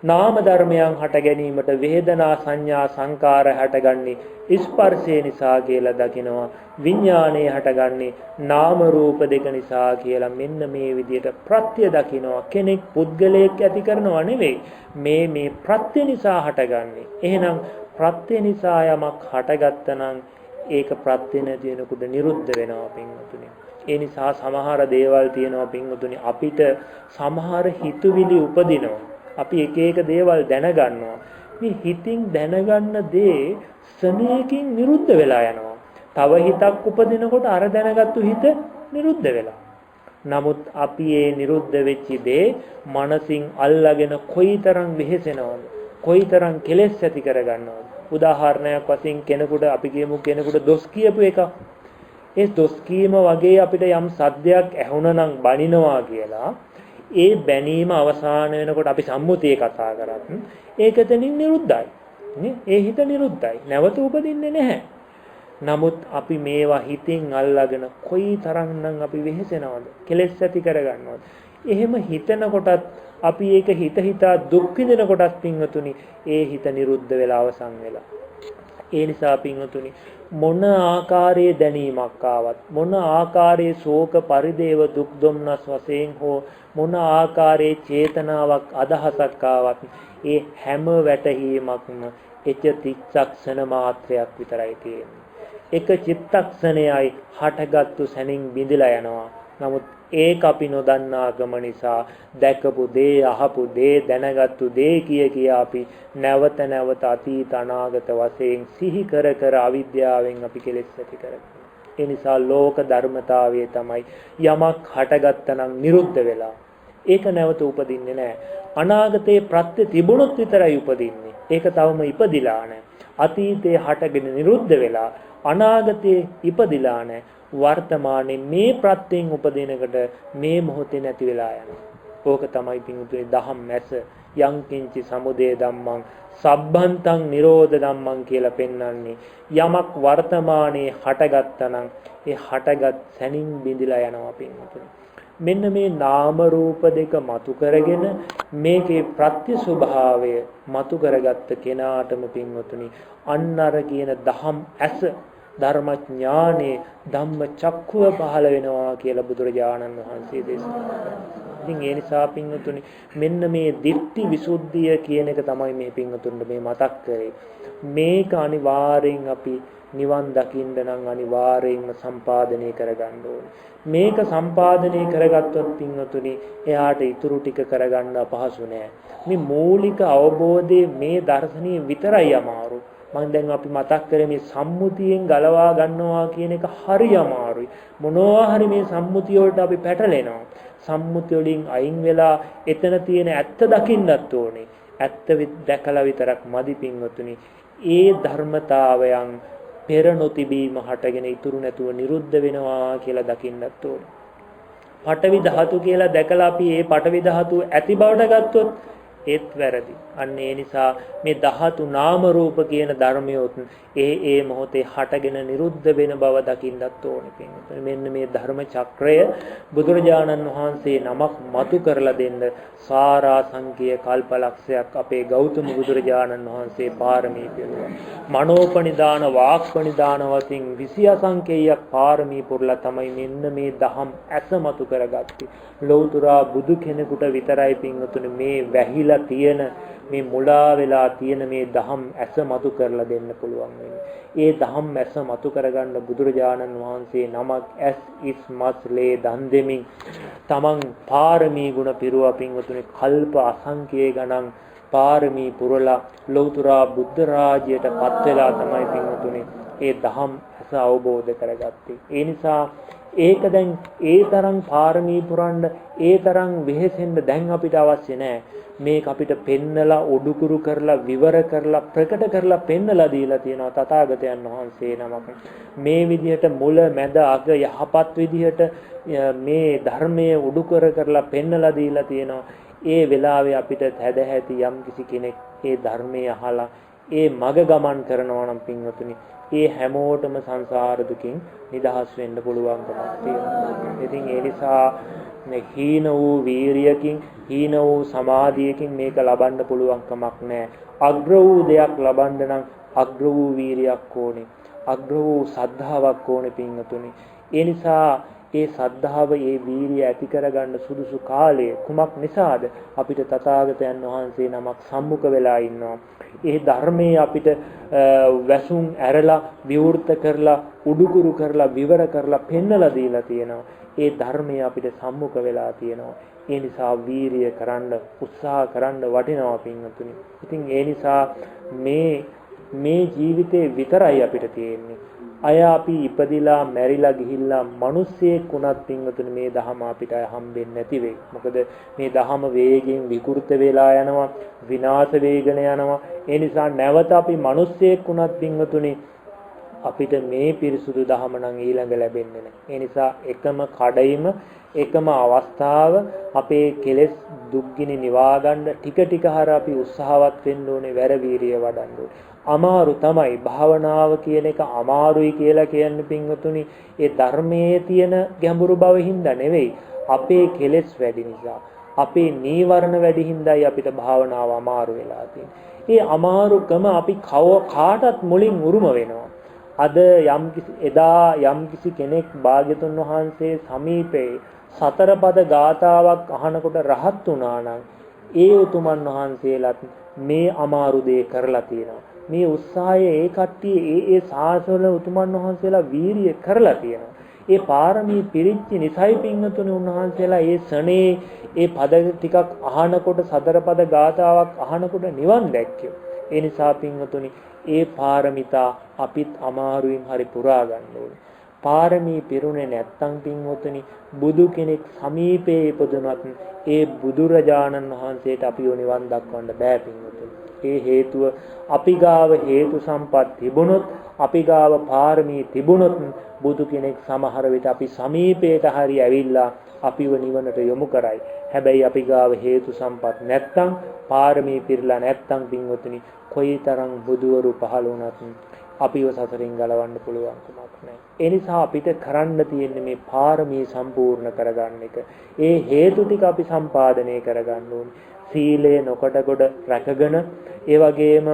නාම ධර්මයන් හට ගැනීමට වේදනා සංඥා සංකාර හටගන්නේ ස්පර්ශය නිසා කියලා දකිනවා. විඥානය හටගන්නේ නාම රූප දෙක නිසා කියලා මෙන්න මේ විදිහට ප්‍රත්‍ය දකිනවා. කෙනෙක් පුද්ගලයෙක් ඇති කරනවා නෙවෙයි. මේ ප්‍රත්‍ය නිසා හටගන්නේ. එහෙනම් ප්‍රත්‍ය නිසා යමක් හටගත්තනම් ඒක ප්‍රත්‍ය නැති වෙනකොට නිරුද්ධ වෙනවා පින්වතුනි. ඒ නිසා සමහර දේවල් තියෙනවා පින්වතුනි අපිට සමහර හිතුවිලි උපදිනවා. අපි එක එක දේවල් දැනගන්නවා. මේ හිතින් දැනගන්න දේ ස්නේහකින් නිරුද්ධ වෙලා යනවා. තව හිතක් උපදිනකොට අර දැනගත්තු හිත නිරුද්ධ වෙලා. නමුත් අපි මේ නිරුද්ධ වෙච්ච දේ මනසින් අල්ලාගෙන කොයිතරම් වෙහෙසෙනවද? කොයිතරම් කෙලෙස් ඇති කරගන්නවද? උදාහරණයක් වශයෙන් කෙනෙකුට අපි කියමු කෙනෙකුට දොස් කියපු එක. ඒ දොස් කීම වගේ අපිට යම් සද්දයක් ඇහුණා නම් බනිනවා කියලා ඒ බැනීම අවසාන වෙනකොට අපි සම්මුතියේ කතා කරත් ඒක එතනින් නිරුද්ධයි. නේ? ඒ හිත නිරුද්ධයි. නැවත උපදින්නේ නැහැ. නමුත් අපි මේවා හිතින් අල්ලාගෙන කොයි තරම්නම් අපි වෙහෙසෙනවද? කෙලෙස් ඇති කරගන්නවද? එහෙම හිතනකොටත් අපි ඒක හිතා දුක් විඳින කොටත් පින්වතුනි ඒ හිත නිරුද්ධ වෙලා අවසන් වෙලා. ඒ නිසා පින්වතුනි මොන ආකාරයේ දැනීමක් ආවත් මොන ආකාරයේ ශෝක පරිදේව දුක් දුම්නස් වශයෙන් හෝ මොන ආකාරයේ චේතනාවක් අදහසක් ආවත් ඒ හැම වැටහීමක්ම එක චිත්තක්ෂණ මාත්‍රයක් විතරයි තියෙන්නේ. එක චිත්තක්ෂණයයි හටගත්තු සැනින් බිඳිලා යනවා. නමුත් ඒක අපි නොදන්නා ගම නිසා දැකපු දේ අහපු දේ දැනගත්තු දේ කියා අපි නැවත නැවත අතීත අනාගත වශයෙන් සිහි කර කර අවිද්‍යාවෙන් අපි කෙලෙස් ඇති කරගන්නවා. ඒ නිසා ලෝක ධර්මතාවය තමයි යමක් හටගත්තනම් නිරුද්ධ වෙලා ඒක නැවත උපදින්නේ නැහැ. අනාගතේ ප්‍රත්‍ය තිබුණොත් විතරයි උපදින්නේ. ඒක තවම ඉපදිලා නැහැ. අතීතේ හටගෙන නිරුද්ධ වෙලා අනාගතේ ඉපදිලා නැහැ. වර්තමානයේ මේ ප්‍රත්‍යයෙන් උපදිනකට මේ මොහොතේ නැති වෙලා යනවා. ඕක තමයි පින්තුනේ දහම් මැස යං කිංචි සමුදය ධම්මං සබ්බන්තං නිරෝධ ධම්මං කියලා පෙන්වන්නේ. යමක් වර්තමානයේ හටගත්තනම් ඒ හටගත් සැනින් බිඳිලා යනවා පින්තුනේ. මෙන්න මේ නාම රූප දෙක මතු කරගෙන මේකේ ප්‍රත්‍ය ස්වභාවය මතු කරගත්ත කෙනාටම පින්වතුනි අන්නර කියන දහම් ඇස ධර්මඥානේ ධම්ම චක්ඛුව පහළ වෙනවා කියලා බුදුරජාණන් වහන්සේ දේශනා කළා. ඉතින් ඒ නිසා පින්වතුනි මෙන්න මේ දිට්ඨි විසුද්ධිය කියන එක තමයි මේ පින්වතුන්ට මේ මතක් කරේ. මේක අනිවාර්යෙන් අපි නිවන් දකින්න නම් අනිවාර්යෙන්ම සම්පාදනය කරගන්න ඕනේ. මේක සම්පාදනය කරගත්තොත් පින්වතුනි එයාට ඊතුරු ටික කරගන්න අපහසු නෑ. මේ මූලික අවබෝධයේ මේ දර්ශනීය විතරයි අමාරු. මම දැන් අපි මතක් කරේ මේ සම්මුතියෙන් ගලවා ගන්නවා කියන එක හරි අමාරුයි. මොනවා හරි මේ සම්මුතිය වලට අපි පැටලෙනවා. සම්මුතිය වලින් අයින් වෙලා එතන තියෙන ඇත්ත දකින්නත් ඕනේ. ඇත්ත දැකලා විතරක් මදි පින්වතුනි. ඒ ධර්මතාවයන් පෙර නොතිබීම හටගෙන ඉතුරු නැතුව නිරුද්ධ වෙනවා කියලා දකින්නත් ඕනේ. පඨවි ධාතු කියලා දැකලා අපි ඒ පඨවි ධාතු ඇති බවට ගත්තොත් ඒත් වැරදි. අන්න ඒ නිසා මේ ධාතු නාම රූප කියන ධර්මයොත් ඒ මොහොතේ හටගෙන නිරුද්ධ වෙන බව දකින්නත් ඕනේ පින්වතුනි. මෙන්න මේ ධර්ම චක්‍රය බුදුරජාණන් වහන්සේ නමක් මතු කරලා දෙන්න සාරා සංකීය කල්පලක්ෂයක් අපේ ගෞතම බුදුරජාණන් වහන්සේ පාරමී පිරුවා. මනෝපනිදාන වාක්පනිදාන වශයෙන් 20 අසංකේයයක් පාරමී පුරලා තමයි මෙන්න මේ දහම් ඇස මතු කරගත්තේ. ලෞතුරා බුදු කෙනෙකුට විතරයි පින්වතුනි මේ වැහිලා තියෙන මේ මුලා වෙලා තියෙන මේ දහම් ඇස මතු කරලා දෙන්න පුළුවන් වෙන්නේ. ඒ දහම් ඇස මතු කරගන්න බුදුරජාණන් වහන්සේ නමක් ඇස් ඉස් මස් ලේ දන් දෙමින් තමන් පාරමී ගුණ පිරුවා පින්වතුනි. කල්ප අසංඛ්‍ය ගණන් පාරමී පුරලා ලෞතුරා බුද්ධ රාජ්‍යයට පත් වෙලා තමයි පින්වතුනි ඒ දහම් ඇස අවබෝධ කරගත්තේ. ඒ නිසා ඒක දැන් ඒ තරම් පාරමී පුරන්න ඒ තරම් වෙහෙසෙන්න දැන් අපිට අවශ්‍ය නැහැ. මේක අපිට පෙන්නලා උඩුකුරු කරලා විවර කරලා ප්‍රකට කරලා පෙන්නලා දීලා තියෙනවා තථාගතයන් වහන්සේ නමක්. මේ විදිහට මුල මැද අග යහපත් විදිහට මේ ධර්මයේ උඩුකර කරලා පෙන්නලා දීලා තියෙනවා. ඒ වෙලාවේ අපිට හැදහැති යම් කිසි කෙනෙක් ඒ ධර්මයේ අහලා ඒ මග ගමන් කරනවා නම් පින්වතුනි ඒ හැමෝටම සංසාර දුකින් නිදහස් වෙන්න පුළුවන්කමක් තියෙනවා. ඉතින් ඒ නිසා මේ හීන වූ වීරියකින් හීන වූ සමාධියකින් මේක ලබන්න පුළුවන් කමක් නැහැ. අග්‍ර වූ දෙයක් ලබන්න නම් අග්‍ර වූ වීරියක් ඕනේ. අග්‍ර වූ සද්ධාාවක් ඕනේ පින්වතුනි. ඒ නිසා ඒ සද්ධාව ඒ වීරිය ඇති කරගන්න සුදුසු කාලය කුමක් නිසාද? අපිට තථාගතයන් වහන්සේ නමක් සම්මුඛ වෙලා ඉන්නවා. ඒ ධර්මයේ අපිට වැසුම් ඇරලා විවෘත කරලා උඩුකුරු කරලා විවර කරලා පෙන්නලා දීලා තියෙනවා. ඒ ධර්මයේ අපිට සම්මුඛ වෙලා තියෙනවා. ඒ නිසා වීරිය කරන්න උත්සාහ කරන්න වටිනවා පින්වතුනි. ඉතින් ඒ නිසා මේ ජීවිතේ විතරයි අපිට තියෙන්නේ. අය අපි ඉපදිලා මැරිලා ගිහිල්ලා මිනිස්සෙක් වුණත් පින්වතුනි මේ ධහම අපිට හම්බෙන්නේ නැති වෙයි. මොකද මේ ධහම වේගයෙන් විකෘත වෙලා යනවා, විනාශ වේගන යනවා. ඒ නිසා නැවත අපි මිනිස්සෙක් වුණත් පින්වතුනි අපිට මේ පිරිසුදු ධහම නම් ඊළඟ ලැබෙන්නේ නැහැ. ඒ නිසා එකම කඩයිම එකම අවස්ථාව අපේ කෙලෙස් දුක්ගිනි නිවා ගන්න ටික ටික හර අපි උත්සාහවත් වෙන්න ඕනේ, වැර වීරිය වඩන්න ඕනේ. අමාරු තමයි භාවනාව කියන එක අමාරුයි කියලා කියන්නේ පින්වතුනි ඒ ධර්මයේ තියෙන ගැඹුරු බව හින්දා නෙවෙයි, අපේ කෙලෙස් වැඩි නිසා අපේ නීවරණ වැඩි හින්දායි අපිට භාවනාව අමාරු වෙලා තියෙන්නේ. ඒ අමාරුකම අපි කාටත් මුලින් උරුම වෙනවා. අද එදා යම්කිසි කෙනෙක් භාග්‍යතුන් වහන්සේ සමීපේ සතර පද ගාථාවක් අහනකොට රහත් වුණා නම් ඒ උතුමන් වහන්සේලාත් මේ අමාරු දේ කරලා තියෙනවා. මේ උත්සාහය ඒ කට්ටිය ඒ සාසවල උතුමන් වහන්සේලා වීරිය කරලා තියෙනවා. ඒ පාරමී පිරිච්ච නිසයි පින්වතුනි උන්වහන්සේලා ඒ සනේ ඒ පද ටිකක් අහනකොට සතර පද ගාථාවක් අහනකොට නිවන් දැක්කේ. ඒ නිසා පින්වතුනි ඒ පාරමිතා අපිත් අමාරුවෙන් හරි පුරා ගන්න ඕනේ. පාරමී පිරුණේ නැත්තම් පින්වතුනි බුදු කෙනෙක් සමීපේ ඉපදුනත් ඒ බුදුරජාණන් වහන්සේට අපිව නිවන් දක්වන්න බෑ පින්වතුනි. ඒ හේතුව අපි ගාව හේතු සම්පත් තිබුණොත්, අපි ගාව පාරමී තිබුණොත් බුදු කෙනෙක් සමහර විට අපි සමීපයට හරි ඇවිල්ලා අපිව නිවනට යොමු කරයි. හැබැයි අපි ගාව හේතු සම්පත් නැත්තම්, පාරමී පිරලා නැත්තම් පින්වතුනි කොයිතරම් බුදුවරු පහළ වුණත් අපිව සසරින් ගලවන්න පුළුවන් කමක් නැහැ. ඒ නිසා අපිට කරන්න තියෙන්නේ මේ පාරමී සම්පූර්ණ කරගන්න එක. ඒ හේතු ටික අපි සම්පාදනය කරගන්න ඕනේ. සීලය නොකඩ රැකගෙන, ඒ වගේම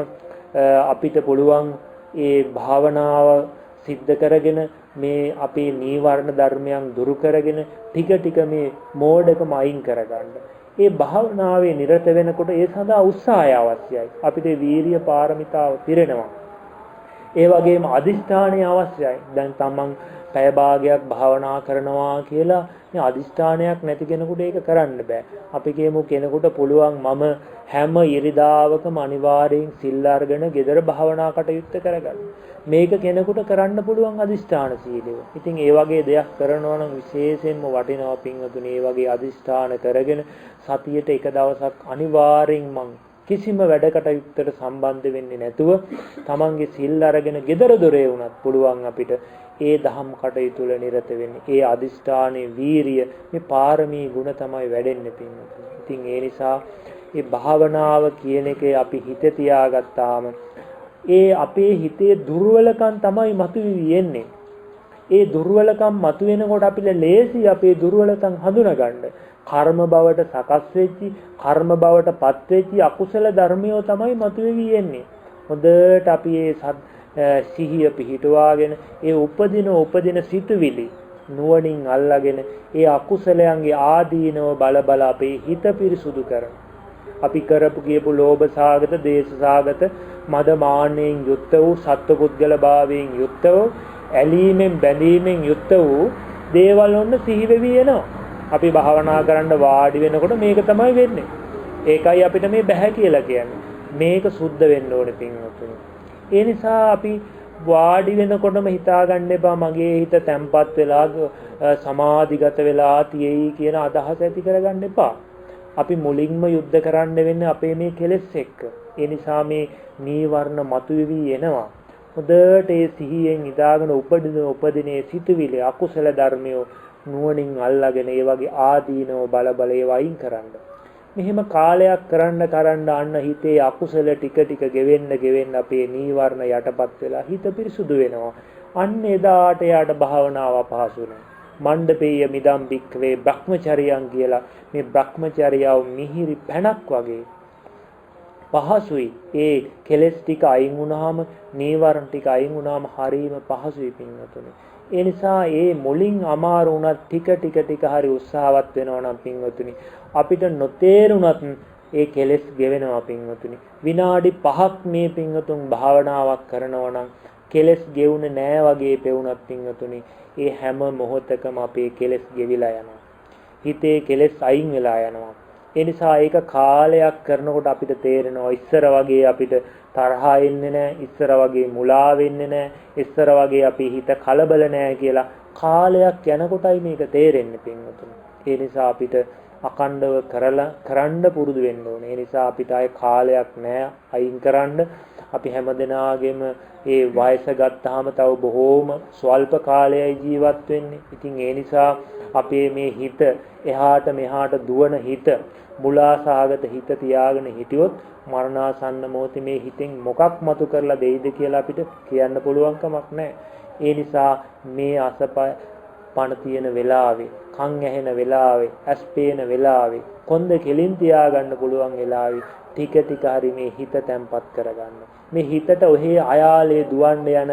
අපිට පුළුවන් ඒ භාවනාව සිද්ධ කරගෙන මේ අපේ නීවරණ ධර්මයන් දුරු කරගෙන ටික ටික මේ මෝඩකම අයින් කරගන්න. ඒ භාවනාවේ නිරත වෙනකොට ඒ සඳහා උත්සාහය අවශ්‍යයි. අපිට වීරිය පාරමිතාව පිරෙනවා. ඒ වගේම අදිෂ්ඨානය අවශ්‍යයි. දැන් තමන් පැය භාගයක් භාවනා කරනවා කියලා මේ අදිෂ්ඨානයක් නැති කෙනෙකුට ඒක කරන්න බෑ. අපි කියමු කෙනෙකුට පුළුවන් මම හැම ඉරිදාවකම අනිවාර්යෙන් සිල් අරගෙන gedara භාවනා කටයුත්ත කරගන්න. මේක කෙනෙකුට කරන්න පුළුවන් අදිෂ්ඨාන සීලය. ඉතින් ඒ වගේ දෙයක් කරනවා නම් විශේෂයෙන්ම වටිනවා පින්වතුනි. ඒ වගේ අදිෂ්ඨාන කරගෙන සතියට එක දවසක් අනිවාර්යෙන් මං කිසිම වැඩකටයුත්තට සම්බන්ධ වෙන්නේ නැතුව තමන්ගේ සිල් අරගෙන gedara දොරේ වුණත් පුළුවන් අපිට ඒ දහම් කටයුතු වල නිරත වෙන්නේ. ඒ අදිෂ්ඨානයේ වීරිය මේ පාරමී ගුණ තමයි වැඩෙන්නේ පින්වතුනි. ඉතින් ඒ නිසා මේ භාවනාව කියන එකේ අපි හිත තියාගත්තාම ඒ අපේ හිතේ දුර්වලකම් තමයි මතුවෙන්නේ. ඒ දුර්වලකම් මතුවෙනකොට අපිට ලේසි අපේ දුර්වලකම් හඳුනගන්න. කර්ම බවට සකස් වෙච්චි, කර්ම බවට පත් වෙච්චි අකුසල ධර්මියෝ තමයි මතුවෙවි එන්නේ. හොඳට අපි ඒ සිහිය පිහිටුවාගෙන ඒ උපදින සිතුවිලි නුවණින් අල්ලාගෙන ඒ අකුසලයන්ගේ ආදීනව බල අපේ හිත පිරිසුදු කරන. අපි කරපු කියපු ලෝභ සාගත, දේශ සාගත, මද මාන්නයෙන් යුක්ත වූ, සත්පුද්ගල භාවයෙන් යුක්ත වූ, ඇලීමෙන් බැඳීමෙන් යුක්ත වූ දේවල් ඔන්න සිහි වෙවි එනවා. අපි භාවනා කරන්න වාඩි වෙනකොට මේක තමයි වෙන්නේ. ඒකයි අපිට මේ බෑ කියලා කියන්නේ. මේක සුද්ධ වෙන්න ඕනේ පින්වතුනි. ඒ නිසා අපි වාඩි වෙනකොටම හිතාගන්න එපා මගේ හිත තැම්පත් වෙලා සමාධිගත වෙලා තියෙයි කියන අදහස ඇති කරගන්න එපා. අපි මුලින්ම යුද්ධ කරන්න වෙන්නේ අපේ මේ කෙලෙස් එක්ක. ඒ නිසා මේ නීවරණ මතුවෙවි එනවා. හොඳට ඒ සිහියෙන් ඉඳාගෙන උපදිනේ සිතුවිලි අකුසල ධර්මියෝ නුවණින් අල්ලාගෙන ඒ වගේ ආදීනව බල ඒවා අයින් කරන්න. මෙහෙම කාලයක් කරන්න අන්න හිතේ අකුසල ටික ගෙවෙන්න අපේ නීවරණ යටපත් වෙලා හිත පිරිසුදු වෙනවා. අන්න එදාට යාට භාවනාව අපහසු වෙනවා. මණ්ඩපේය මිදම් බික්කවේ බ්‍රහ්මචර්යයන් කියලා මේ බ්‍රහ්මචර්යාව මිහිරි පැණක් වගේ පහසුයි. ඒ කෙලෙස් ටික අයින් වුණාම නීවරණ ටික අයින් වුණාම හරීම පහසුයි පින්වතුනි. ඒ නිසා ඒ මුලින් අමාරු වුණත් ටික හරි උත්සාහවත් වෙනවා නම් පින්වතුනි අපිට නොතේරුණත් ඒ කෙලෙස් ගෙවෙනවා පින්වතුනි. විනාඩි 5ක් මේ පින්වතුන් භාවනාවක් කරනවා නම් කෙලෙස් ගෙවුනේ නෑ වගේ පෙවුනත් පින්වතුනි ඒ හැම මොහොතකම අපේ කෙලෙස් ගෙවිලා යනවා. හිතේ කෙලෙස් අයින් වෙලා යනවා. ඒ නිසා ඒක කාලයක් කරනකොට අපිට තේරෙනවා ඉස්සර වගේ අපිට තරහා එන්නේ නැහැ, ඉස්සර වගේ මුලා වෙන්නේ නැහැ, ඉස්සර වගේ අපි හිත කලබල නැහැ කියලා කාලයක් යනකොටයි මේක තේරෙන්නේ පින්වතුනි. ඒ නිසා අපිට අකණ්ඩව කරන්න පුරුදු වෙන්න ඕනේ. ඒ නිසා අපිට ආයේ කාලයක් නැහැ අයින් කරන්න. අපි හැමදෙනාගේම ඒ වයස ගත්තාම තව බොහෝම ස්වල්ප කාලයයි ජීවත් වෙන්නේ. ඉතින් ඒ නිසා අපේ මේ හිත එහාට මෙහාට දුවන හිත මුලාසහගත හිත තියාගෙන හිටියොත් මරණාසන්න මොහොතේ මේ හිතෙන් මොකක් මතු කරලා දෙයිද කියලා අපිට කියන්න පුළුවන් කමක් නැහැ. ඒ නිසා මේ අසපය පණ තියෙන වෙලාවේ, කන් ඇහෙන වෙලාවේ, ඇස් පේන වෙලාවේ, කොන්ද කෙලින් තියාගන්න පුළුවන් වෙලාවේ ටික හරි මේ හිත තැම්පත් කරගන්න. මේ හිතට ඔහේ අයාලේ දුවන්න යන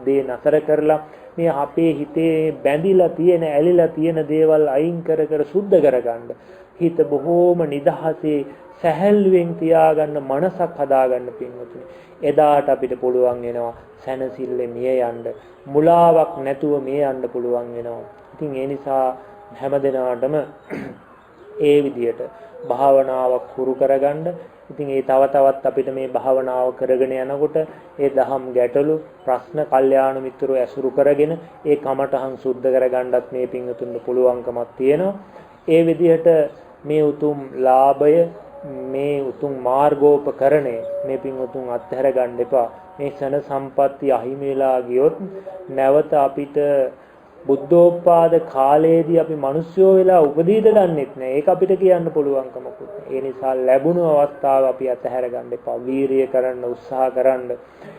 දේ නතර කරලා මේ අපේ හිතේ බැඳිලා තියෙන, ඇලිලා තියෙන දේවල් අයින් කර සුද්ධ කරගන්න. හිත බොහෝම නිදහසේ සැහැල්ලුවෙන් තියාගන්න මනසක් හදාගන්න පින්වතුනි. එදාට අපිට පුළුවන් වෙනවා සැනසille මිය යන්න, මුලාවක් නැතුව මිය යන්න පුළුවන් වෙනවා. ඉතින් ඒ නිසා හැමදෙනාටම ඒ විදියට භාවනාවක් හුරු කරගන්න. ඉතින් ඒ තවත් අපිට මේ භාවනාව කරගෙන යනකොට ඒ දහම් ගැටලු ප්‍රශ්න කල්යාණ මිත්‍රෝ ඇසුරු කරගෙන ඒ කමටහන් සුද්ධ කරගන්නත් මේ පින්වතුන්ට පුළුවන්කමක් තියෙනවා. ඒ විදිහට මේ උතුම් ලාභය, මේ උතුම් මාර්ගෝපකරණය මේ පින්වතුන් අත්හැර ගන්න එපා. මේ ශන සම්පatti අහිමි වෙලා ගියොත් නැවත අපිට බුද්ධෝත්පාද කාලයේදී අපි මිනිස්සුયો වෙලා උපදීද දන්නෙත් නෑ. ඒක අපිට කියන්න පුළුවන්කමකුත් නෑ. ඒ නිසා ලැබුණු අවස්ථාව අපි අතහැර ගන්න එපා. වීරිය කරන්න උත්සාහ කරන්න.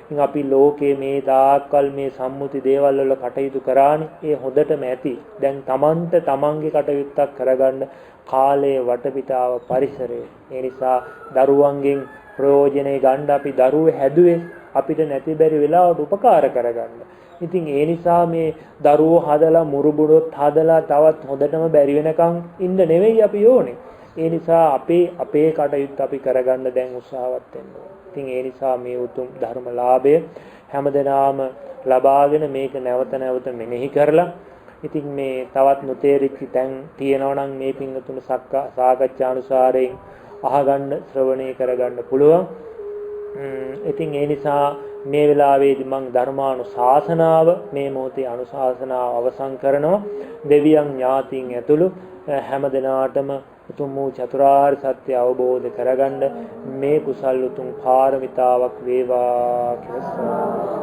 ඉතින් අපි ලෝකයේ මේ තාක්කල් මේ සම්මුති දේවල් වල කටයුතු කරානේ. ඒ හොඳටම ඇති. දැන් තමන්ගේ කටයුත්තක් කරගන්න කාලයේ වටපිටාව පරිසරය. ඒ නිසා දරුවන්ගෙන් ප්‍රයෝජනෙ ගන්න අපි දරුවෝ හැදුවේ අපිට නැති බැරි වෙලාවට උපකාර කරගන්න. ඉතින් ඒ නිසා මේ දරුවෝ හදලා මුරුබුඩොත් හදලා තවත් හොඳටම බැරි වෙනකන් ඉන්න නෙවෙයි අපි ඕනේ. ඒ නිසා අපේ කටයුත්ත අපි කරගන්න දැන් උත්සාහවත් වෙන්න ඕනේ. ඉතින් ඒ නිසා මේ උතුම් ධර්මලාභය හැමදෙනාම ලබාගෙන මේක නැවත නැවත මෙනෙහි කරලා ඉතින් මේ තවත් නොතේරිච්ච තැන් තියෙනවා නම් මේ පින්තුන සාකච්ඡානුසාරයෙන් අහගන්න ශ්‍රවණය කරගන්න පුළුවන්. ඉතින් ඒ නිසා මේ වෙලාවේදී මම ධර්මානුශාසනාව මේ මොහොතේ අනුශාසනාව අවසන් කරනවා. දෙවියන් ඥාතීන් ඇතුළු හැම දිනාටම උතුම් වූ චතුරාර්ය සත්‍ය අවබෝධ කරගන්න මේ කුසල් උතුම් පාරමිතාවක් වේවා කියලා